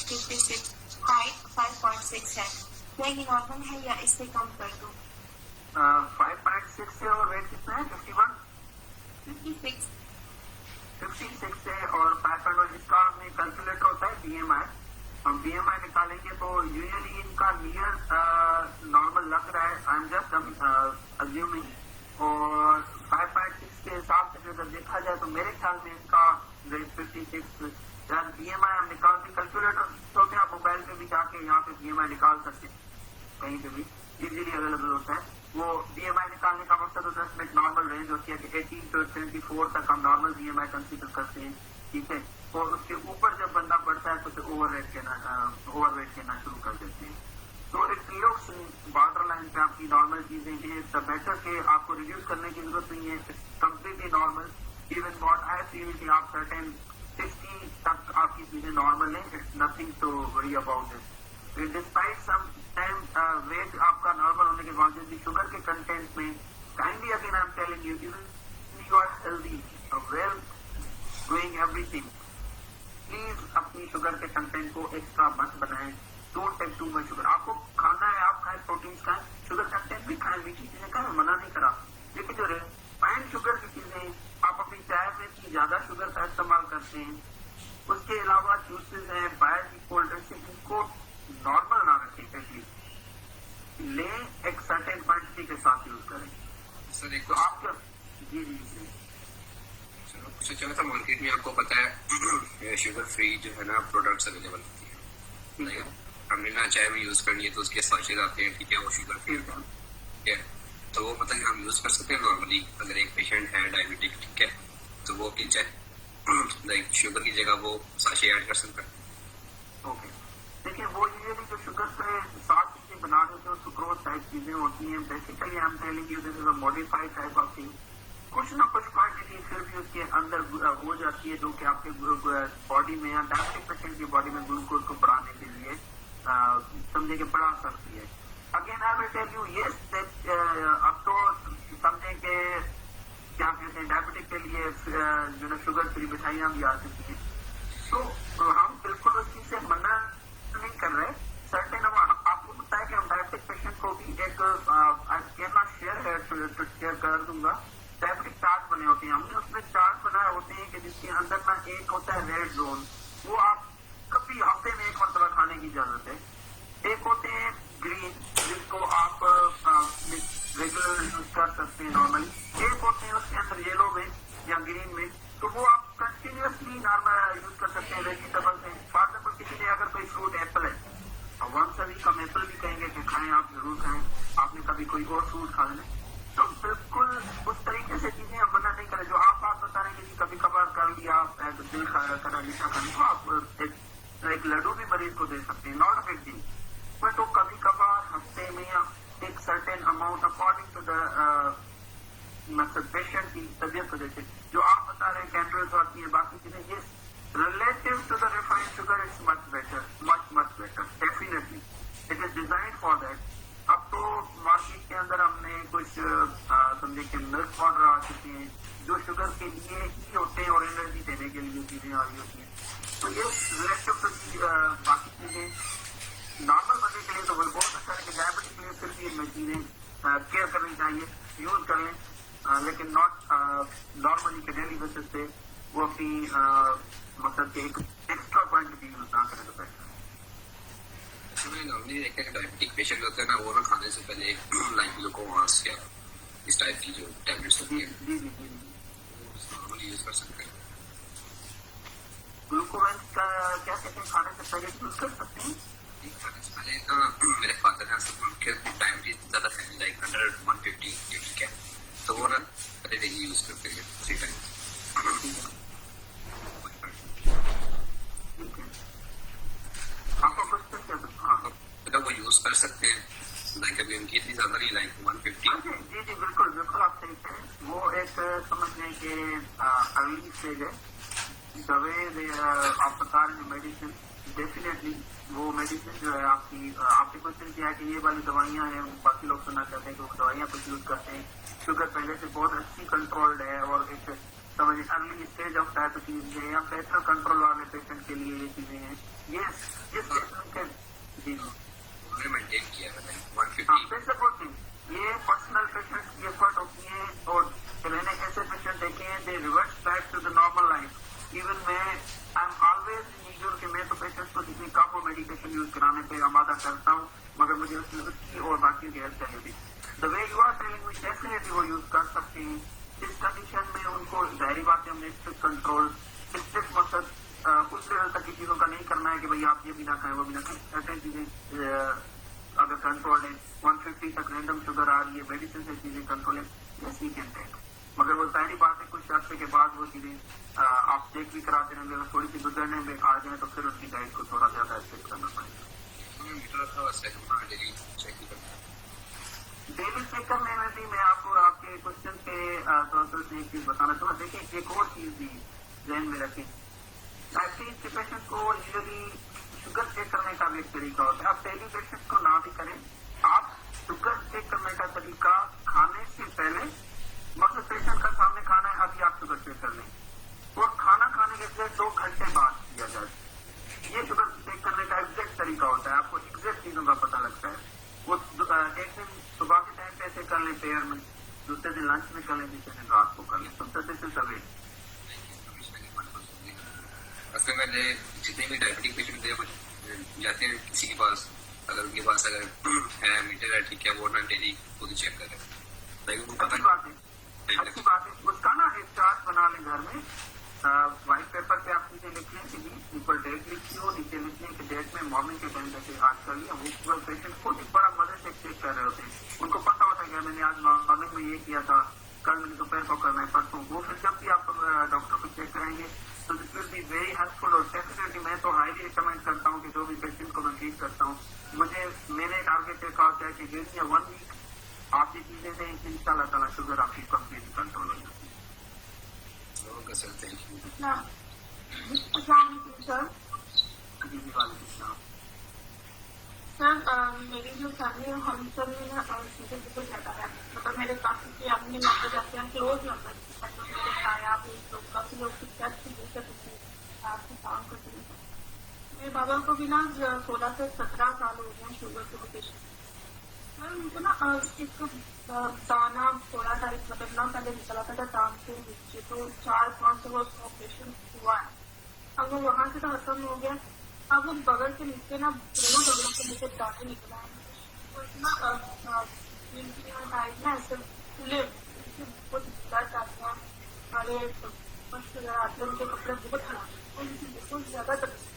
5.6 है। क्या ये नॉर्मल है या इससे कम कर दूं? 5.6 से और वेट कितना है? 56 से और 5.1 इसका में कैलकुलेटर होता है BMI। हम BMI निकालेंगे तो यूजुअली इनका नियर नॉर्मल लग रहा है, आई एम जस्ट अज्यूमिंग। और 5.6 के हिसाब से अगर देखा जाए तो मेरे ख्याल में इसका वेट 56। BMI हम निकाल के कैलकुलेटर होते हैं, आप मोबाइल पे भी जाके यहाँ पे BMI निकाल सकते हैं, कहीं पे भी इजीली अवेलेबल होता है। वो BMI निकालने का मकसद होता है उसमें एक नॉर्मल रेंज होती है कि 18 to 24 तक हम नॉर्मल BMI कंसीडर करते हैं, ठीक है। और उसके ऊपर जब बंदा बढ़ता है तो फिर ओवरवेट कहना शुरू कर देते हैं। तो इट लुक्स बॉर्डर लाइन पे आपकी नॉर्मल चीजें हैं, इट्स बेटर कि आपको रिड्यूस करने की जरूरत नहीं है, completely normal. Even what I feel कि आप सर्टेन 60 तक आपकी चीजें नॉर्मल है, it's nothing to worry about it. Despite some time weight आपका नॉर्मल होने के बावजूद भी शुगर के कंटेंट में kindly again I am telling you you are healthy well doing everything, please अपनी शुगर के कंटेंट को एक्स्ट्रा मत बनाएं। Don't take too much sugar. आपको खाना है आप खाएं, प्रोटीन खाएं, शुगर कंटेंट भी खाएं, मीठी चीजें खाएं, मना नहीं करा। लेकिन जो रिफाइंड शुगर की चीजें आप अपनी चाय में की ज्यादा शुगर का इस्तेमाल करते हैं, उसके अलावा जूसेस हैं, बाहर की कोल्ड ड्रिंक्स, इनको नॉर्मल ना रखें, एटलीस्ट ले एक सर्टेन क्वांटिटी के साथ यूज करें। सर एक तो आपका जी जी जी कुछ चला था मार्केट में, आपको पता है शुगर फ्री जो है ना प्रोडक्ट्स अवेलेबल होती है, ठीक है। हमने ना चाय में यूज करनी है तो उसके साशेज आते हैं, ठीक है, वो शुगर फ्री है, ठीक है। तो वो मतलब हम यूज कर सकते हैं नॉर्मली। अगर एक पेशेंट है डायबिटिक, ठीक है, तो वो अपनी चाय लाइक शुगर की जगह वो साशे ऐड कर सकता है। ओके, देखिए वो यूजुअली जो शुगर पे साथ चीजें बना देते हैं सुक्रोज टाइप चीजें होती हैं, basically I am telling you this is a modified type of thing. कुछ ना कुछ क्वांटिटी फिर भी उसके अंदर हो जाती है जो कि आपके बॉडी में या डायबिटिक पेशेंट की बॉडी में ग्लूकोज को बढ़ाने के लिए समझे कि बढ़ा सकती है। Again I will tell you yes that अब तो समझे कि क्या कहते हैं डायबिटिक के लिए जो ना शुगर फ्री मिठाइयाँ भी आ चुकी हैं, तो हम बिल्कुल उस चीज से मना नहीं कर रहे। सर्टेन आपको पता है कि हम डायबिटिक पेशेंट को भी एक शेयर कर दूंगा, डायबिटिक चार्ट बने होते हैं, हमने उसमें चार्ट बनाए होते हैं कि जिसके अंदर ना एक होता है रेड जोन, वो आप कभी हफ्ते में एक मरतबा खाने की इजाजत है। एक होते हैं ग्रीन जिसको आप रेगुलर यूज कर सकते हैं नॉर्मली, एक होते हैं उसके अंदर येलो में या ग्रीन में, तो वो आप कंटिन्यूसली नॉर्मल यूज कर सकते हैं वेजिटेबल में। फॉर एग्जाम्पल किसी ने अगर कोई फ्रूट एप्पल है, वंस अ वीक हम एप्पल भी कहेंगे कि खाएं, आप जरूर खाएं, आपने कभी कोई और फ्रूट खा लें, तो बिल्कुल उस तरीके से चीजें हम मना नहीं करें। जो आप बात बता रहे हैं कि कभी कभार कर लिया दिल करा मीठा खाने को, आप एक लड्डू भी मरीज को दे सकते हैं, not a big deal. But तो कभी कभार हफ्ते में या एक certain amount according to the मतलब पेशेंट की तबियत वजह से जो आप बता रहे हैं कैंडल्स आती है, बाकी चीजें, ये relative to the refined sugar it's much better, much better, definitely it is design for that. अब तो मार्केट के अंदर हमने कुछ समझे कि मिल्क पाउडर आ चुके हैं जो शुगर के लिए ही होते हैं और एनर्जी देने के लिए चीजें आ रही होती हैं। तो ये रिलेटिव टू बाकी चीजें नॉर्मल बनने के लिए तो बहुत अच्छा है कि डायबिटिक के लिए फिर भी इनमें चीजें केयर करनी चाहिए, यूज कर लें, लेकिन नॉट नॉर्मली के डेली बेसिस पे वो अपनी मतलब कि एक एक्स्ट्रा क्वांटिटी यूज ना करें तो बेटर। मैंने नॉर्मली देखा है डायबिटिक पेशेंट होते हैं ना, वो ना खाने से पहले लाइक ग्लूकोज या इस टाइप की जो टैबलेट्स होती जी है जी जी जी नॉर्मली यूज कर सकते हैं। ग्लूकोवेंस का क्या कहते हैं, खाने से पहले यूज कर सकते हैं? खाने से पहले ना मेरे फादर हैं सब उनके डायबिटीज ज्यादा है, लाइक 100-150 ठीक है, तो वो ना पहले डेली यूज करते हैं 3 टाइम। ठीक है, आपका क्वेश्चन क्या था? हाँ मतलब वो यूज कर सकते हैं, लाइक अभी उनकी इतनी ज्यादा नहीं, लाइक 150। जी जी बिल्कुल बिल्कुल आप सही कहें। वो एक समझ लें कि अर्ली स्टेज है। द वे दे आप बता रहे हैं मेडिसिन, डेफिनेटली वो मेडिसिन जो है आपने क्वेश्चन किया है कि ये वाली दवाइयां हैं, बाकी लोग सुनना चाहते हैं कि वो दवाइयां कुछ यूज करते हैं, शुगर पहले से बहुत अच्छी कंट्रोल्ड है और एक समझिए अर्ली स्टेज ऑफ डायबिटीज है या बेहतर कंट्रोल वाले पेशेंट के लिए ये चीजें हैं। ये इस किस्म के जी उन्होंने मेंटेन किया है लाइक हाँ 150। फिर सपोर्टिंग ये पर्सनल पेशेंट की एफर्ट होती है और मैंने ऐसे पेशेंट देखे हैं they reverse back to the normal life. Even मैं आई एम ऑलवेज यूजुअल कि मैं तो पेशेंट्स को जितनी कम मेडिकेशन यूज कराने पे आमादा करता हूँ, मगर मुझे उसमें उसकी और बाकी की हेल्प चाहिए थी। The way you are telling me definitely वो यूज कर सकते हैं। इस कंडीशन में उनको जाहिर बात है हमने स्ट्रिक्ट कंट्रोल, स्ट्रिक्ट मकसद उस लेवल तक की चीजों का नहीं करना है कि भाई आप ये भी ना खाएं वो भी ना खाएं। सर्टेन चीजें अगर कंट्रोल है 150 तक रैंडम शुगर आ रही है, मेडिसिन से चीजें कंट्रोल है, यस वी कैन टेक। मगर वो सारी बात है कुछ अर्से के बाद वो चीजें आप चेक भी कराते रहेंगे, अगर थोड़ी सी गुजरने में आ जाए तो फिर उसकी डाइट को थोड़ा ज्यादा चेक करना पड़ेगा। मीटर था वैसे हमारा डेली चेक ही करना है। डेली चेक करने में भी मैं आपको आपके क्वेश्चन के तौर से एक चीज बताना चाहूँगा। देखिए एक और चीज भी ध्यान में रखें, डायबिटीज के पेशेंट को यूजली शुगर चेक करने का भी एक तरीका होता है। आप डेली पेशेंट को ना भी करें, आप शुगर चेक करने का तरीका खाने से पहले, मतलब पेशेंट का सामने खाना है अभी आप शुगर चेक कर लें और खाना खाने के एग्जैक्ट 2 घंटे बाद किया जाए। ये शुगर चेक करने का एग्जैक्ट तरीका होता है, आपको एग्जैक्ट चीजों का पता लगता है। वो एक दिन सुबह के टाइम पे ऐसे कर लें पेयर में, दूसरे दिन लंच में कर लें, तीसरे दिन रात को कर लें, तो दिस इज द वे। असल में जितने भी डायबिटिक पेशेंट जाते हैं किसी के पास, अगर उनके पास अगर है मीटर है ठीक है, वो ना डेली खुद ही चेक करें, लेकिन उनको अच्छी पता बात है, अच्छी बात है। उसका ना एक चार्ट बना लें घर में, व्हाइट पेपर पे आप नीचे लिख लें कि ऊपर डेट लिखी हो, नीचे लिख लें कि डेट में मॉर्निंग के टाइम जैसे आज कर लिया, वो पेशेंट खुद एक बड़ा मदद से चेक कर रहे होते हैं। उनको पता होता है कि मैंने आज मॉर्निंग में ये किया था, कल मैंने दोपहर को करना है, परसों। वो फिर जब भी आप डॉक्टर को चेक कराएंगे तो this will be very helpful. और डेफिनेटली मैं तो हाईली रिकमेंड करता हूँ कि जो भी पेशेंट को मैं ट्रीट करता हूँ, मैंने टारगेट देखा होता है कि विद इन 1 वीक आप ये चीजें दें, इंशाल्लाह ताला शुगर आपकी कंप्लीट कंट्रोल हो जाती है। Okay sir, thank you. Sir जी जी वालेकुम सलाम। सर मेरी जो फैमिली है हम सब में ना शुगर बिल्कुल ज्यादा है, मतलब मेरे काफी अपने नंबर जाते हैं, क्लोज नंबर काफी लोग आपको काम करते हैं। मेरे बाबा को भी ना 16 से 17 साल हो गए शुगर के पेशेंट। और उनको ना एक दाना थोड़ा सा बदलना पहले निकला था टांग से नीचे, तो 4-5 वर्ष का ऑपरेशन हुआ है। अब वो वहां से तो खत्म हो गया, अब वो बगल के नीचे ना दोनों बगलों के नीचे दाने निकला है। वो इतना ऐसे खुले बहुत दर्द आता है, सारे उनके कपड़े बहुत खराब है और उनकी बहुत ज्यादा तकलीफ।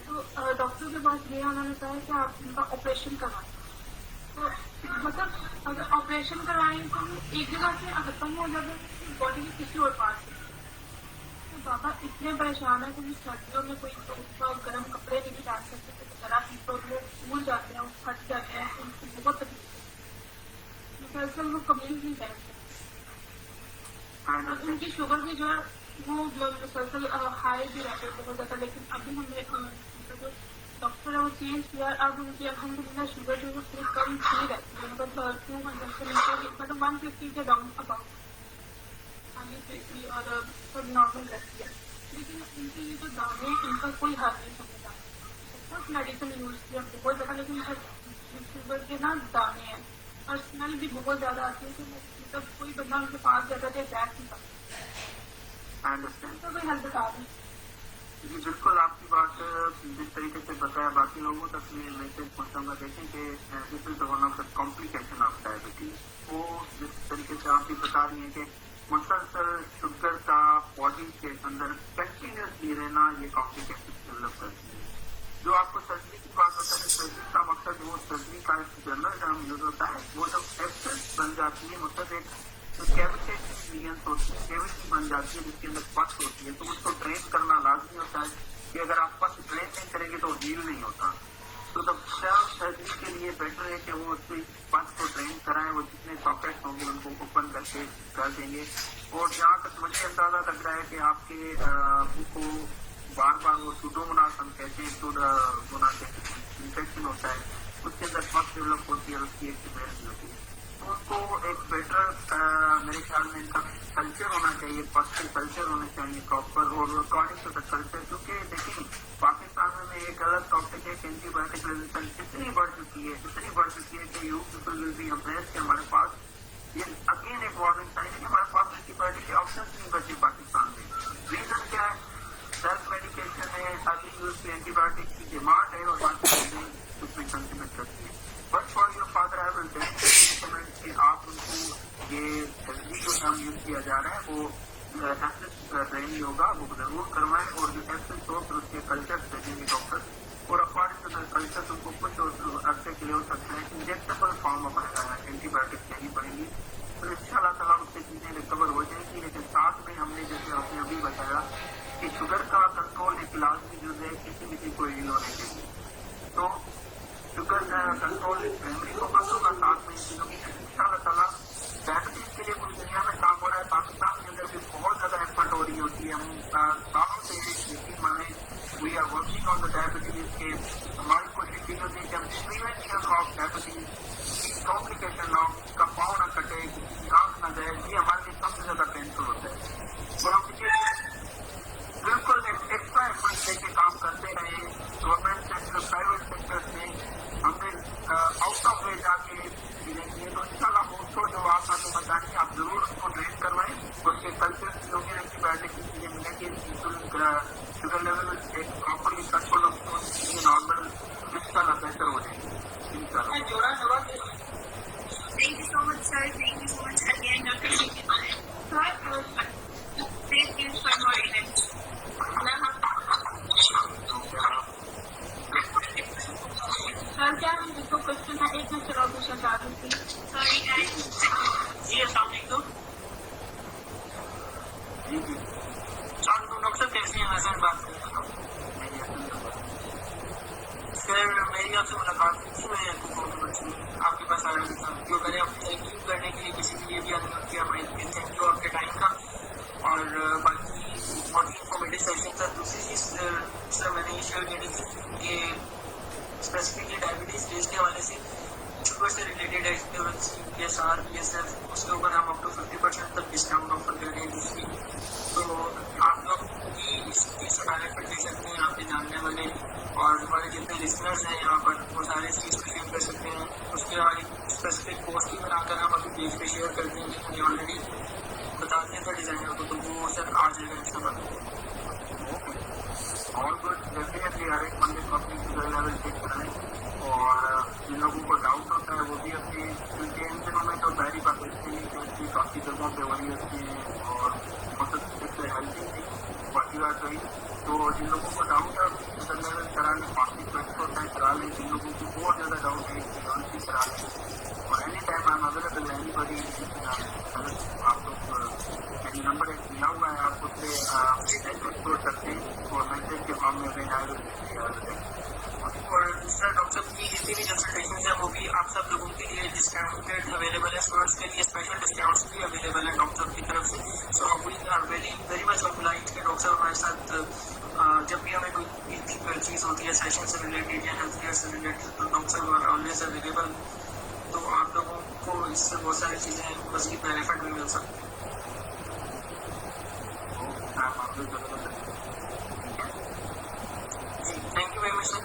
तो डॉक्टर के पास गया, उन्होंने कहा कि आप उनका ऑपरेशन करवाएं। तो मतलब अगर ऑपरेशन करवाएं तो एक जगह से खत्म हो जाता है बॉडी के किसी और पार्ट से। तो बाबा इतने परेशान है कि सर्दियों में कोई तो गर्म कपड़े नहीं डाल सकते, तो जरा ही तो वो फूल जाते हैं, फट जाते हैं, उनको बहुत तकलीफ है। मुसलसल वो कभी नहीं बैठते। उनकी शुगर भी जो है वो मुसलसल हाई भी रहते हैं बहुत ज्यादा, लेकिन अभी हमने जो डॉक्टर है वो चेंज किया, अब उनकी अल्हम्दुलिल्लाह शुगर जो है थोड़ी कम थी रहती है, मतलब 200 से नीचे, मतलब 150 के डाउन अबाउट 150 और सब नॉर्मल रहती है। लेकिन उनके ये जो दाने, इनका कोई हल नहीं समझ आता। बहुत मेडिसिन यूज किया बहुत ज्यादा, लेकिन शुगर के ना दाने हैं और स्मेल भी बहुत ज्यादा आती है, तो मतलब कोई बंदा उनके पास ज्यादा देर बैठ नहीं सकता। तो कोई हल बता दें। जी बिल्कुल, आपकी बात जिस तरीके से बताया बाकी लोगों तक ये मैसेज पहुंचाऊंगा। देखें कि this is one of the complication of diabetes. वो जिस तरीके से आप भी बता रही हैं कि मुसलसल शुगर का बॉडी के अंदर कंटिन्यूसली रहना ये कॉम्प्लिकेशन डेवलप करती है। जो आपको सर्जरी की बात होता है, सर्जरी का मकसद वो सर्जरी का एक जनरल टर्म यूज होता है, वो जब एक्सेस बन जाती है, मतलब एक कैविटी बन जाती है जिसके अंदर पस होती है, तो उसको ड्रेन करना लाजमी होता है कि अगर आप पस ड्रेन नहीं करेंगे तो हील नहीं होता। तो तब सर्जरी के लिए बेटर है कि वो उसको पस को ड्रेन कराएं, वो जितने सॉकेट होंगे उनको ओपन करके कर देंगे। और जहाँ तक मुझे अंदाजा लग रहा है कि आपके मुंह को बार बार वो सुडोमोनास हम कहते हैं, सुडोमोनास इन्फेक्शन होता है, उसके अंदर पस डेवलप होती है और उसकी एक सीवियरिटी होती है। उनको एक बेटर मेरे ख्याल में इनका कल्चर होना चाहिए, पॉजिटिव कल्चर होना चाहिए प्रॉपर और अकॉर्डिंग टू द कल्चर। क्योंकि देखिए पाकिस्तान में एक अलग टॉपिक है कि एंटीबायोटिक रेजिस्टेंस इतनी बढ़ चुकी है कि यू पीपल विल बी अम्प्रेस कि हमारे पास ये अगेन एक वार्निंग साइन है कि हमारे पास एंटीबायोटिक के ऑप्शन नहीं बचे पाकिस्तान में। रीजन क्या है? सेल्फ मेडिकेशन है, ताकि यूज की एंटीबायोटिक की डिमांड है और बाकी चीजें उसमें कंट्रीब्यूट करती है। But for your father I will recommend कि आप उनको ये जो टर्म यूज किया जा रहा है वो एक्सेस ट्रेनिंग होगा वो जरूर करवाएं, और जो एक्सेस हो फिर उसके कल्चर देखेंगे डॉक्टर, और अकॉर्डिंग टू द कल्चर उनको कुछ अर्से के लिए हो सकता है इंजेक्टेबल फॉर्म ऑफ एंटीबायोटिक देनी पड़ेगी। तो इंशाल्लाह ताला उससे चीजें रिकवर हो जाएंगी। लेकिन साथ में हमने जैसे आपने अभी बताया कि शुगर का कंट्रोल एक लाजमी यूज है, किसी को हील होने के लिए। तो शुगर कंट्रोल मेमोरी को बस होगा, साथ में चीजों की इंशाल्लाह ताला डायबिटीज के लिए पूरी दुनिया में काम हो रहा है। पाकिस्तान के अंदर भी बहुत ज्यादा एफर्ट हो रही होती है। हम सालों से यकीन माने we are working on the diabetes के हमारी कोशिश ये होती है कि हम prevention of diabetes, complication of compound न कटे, आंख न जाए, ये हमारे लिए सबसे ज्यादा पेनफुल होता है। और हम बिल्कुल एक्स्ट्रा एफर्ट लेके काम करते रहे। गवर्नमेंट सेक्टर, प्राइवेट सेक्टर में हमने आउट ऑफ वे जाके चीजें की, तो इंशाल्लाह उसको जो आपका तो बताएंगे आप जरूर उसको ट्रेन करवाएं। उसके कल्चर जो है एंटीबायोटिक की चीजें मिलेंगी, शुगर लेवल एक प्रॉपरली कंट्रोल नॉर्मल इंशाल्लाह बेहतर हो जाएगी इंशाल्लाह। Thank you so much, sir. Thank you so much again, Dr. Shikha. Stay tuned for more events. Sir क्या जिसको क्वेश्चन था एक में चलो क्वेश्चन चाह रही थी। सॉरी जी, अस्सलाम वालेकुम। जी डॉक्टर कैसे हैं? हसन बात कर रहा हूँ। सर मेरी आपसे मुलाकात थी, मैं आपके पास आ रहा था जो मैंने थैंक यू करने के लिए किसी के लिए भी अनुरोध किया। मैं थैंक यू आपके टाइम का, और बाकी बहुत ही इंफॉर्मेटिव सेशन था। दूसरी चीज़ सर मैंने ये शेयर करी थी कि स्पेसिफिकली डायबिटीज केस के हवाले से शुगर से रिलेटेड एक्सपीरियंस PSR BSF उसके ऊपर हम अप टू 50% तक डिस्काउंट ऑफर कर रहे हैं दूसरी। तो आप लोग भी इसकी बेनिफिट ले सकते हैं, आपके जानने वाले और हमारे जितने लिसनर्स हैं यहाँ पर वो सारे इस चीज़ को शेयर कर सकते हैं। उसके बाद स्पेसिफिक पोस्ट भी बनाकर हम अभी पेज पे शेयर कर देंगे। हमने ऑलरेडी बता दिया था डिजाइनर को, तो वो सर आ जाएगा इंशाल्लाह। और कुछ डेफिनेटली हर एक बंदे को अपनी शुगर लेवल चेक कराएं, और जिन लोगों को डाउट होता है वो भी अपनी, क्योंकि इन दिनों में तो सारी बातें इसलिए काफ़ी जगहों पे हो रही होती हैं और मतलब इससे हेल्थी थी बाकी बात रही। तो जिन लोगों को डाउट है शुगर लेवल कराने काफ़ी बेस्ट होता है, करा लें। जिन लोगों को बहुत ज़्यादा डाउट है उनकी करा लें, और any time I am available anybody. आप लोग मेरी नंबर एक दिया हुआ है, आप उससे एक्सप्लोर सकते हैं और मैसेज के फॉर्म में और दूसरा डॉक्टर की जितनी भी कंसल्टेशन है वो भी आप सब लोगों के लिए डिस्काउंटेड अवेलेबल है। स्टूडेंट्स के लिए स्पेशल डिस्काउंट्स भी अवेलेबल है डॉक्टर की तरफ से। So we are very much obliged कि डॉक्टर हमारे साथ जब भी हमें कोई चीज़ होती है सेशन से रिलेटेड या हेल्थ केयर से रिलेटेड, तो डॉक्टर आर ऑलवेज अवेलेबल। तो आप लोगों को इससे बहुत सारी चीज़ें मज़ीद बेनिफिट भी मिल सकती हैं। Thank you very much sir.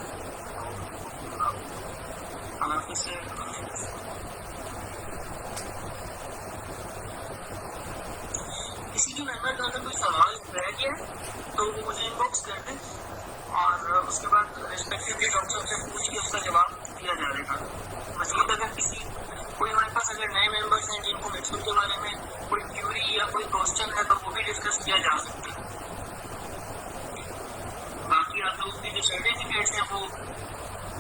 किसी की मेहनत का कोई सवाल रह गया है तो वो मुझे इनबॉक्स कर दे और उसके बाद रिस्पेक्टिव डॉक्टर से पूछ के उसका जवाब दिया जाएगा। मजीद अगर कोई हमारे पास अगर नए मेंबर्स हैं जिनको मिक्सर के बारे में कोई क्यूरी या कोई क्वेश्चन है तो वो भी डिस्कस किया जा सकता है। बाकी आप लोग की जो सर्टिफिकेट्स हैं वो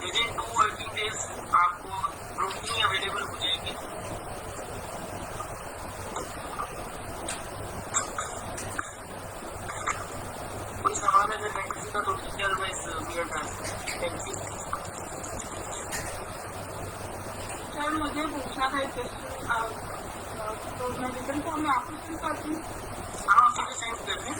विदिन 2 वर्किंग डेज आपको ग्रुप में अवेलेबल हो जाएगी। कोई सवाल अगर वैकेंसी का तो otherwise we are done. Thank you. Sir मुझे पूछना था क्वेश्चन, तो मैं रिटर्न फॉर्म में आपको सेंड करती हूँ। हाँ, सीधे सेंड कर दें।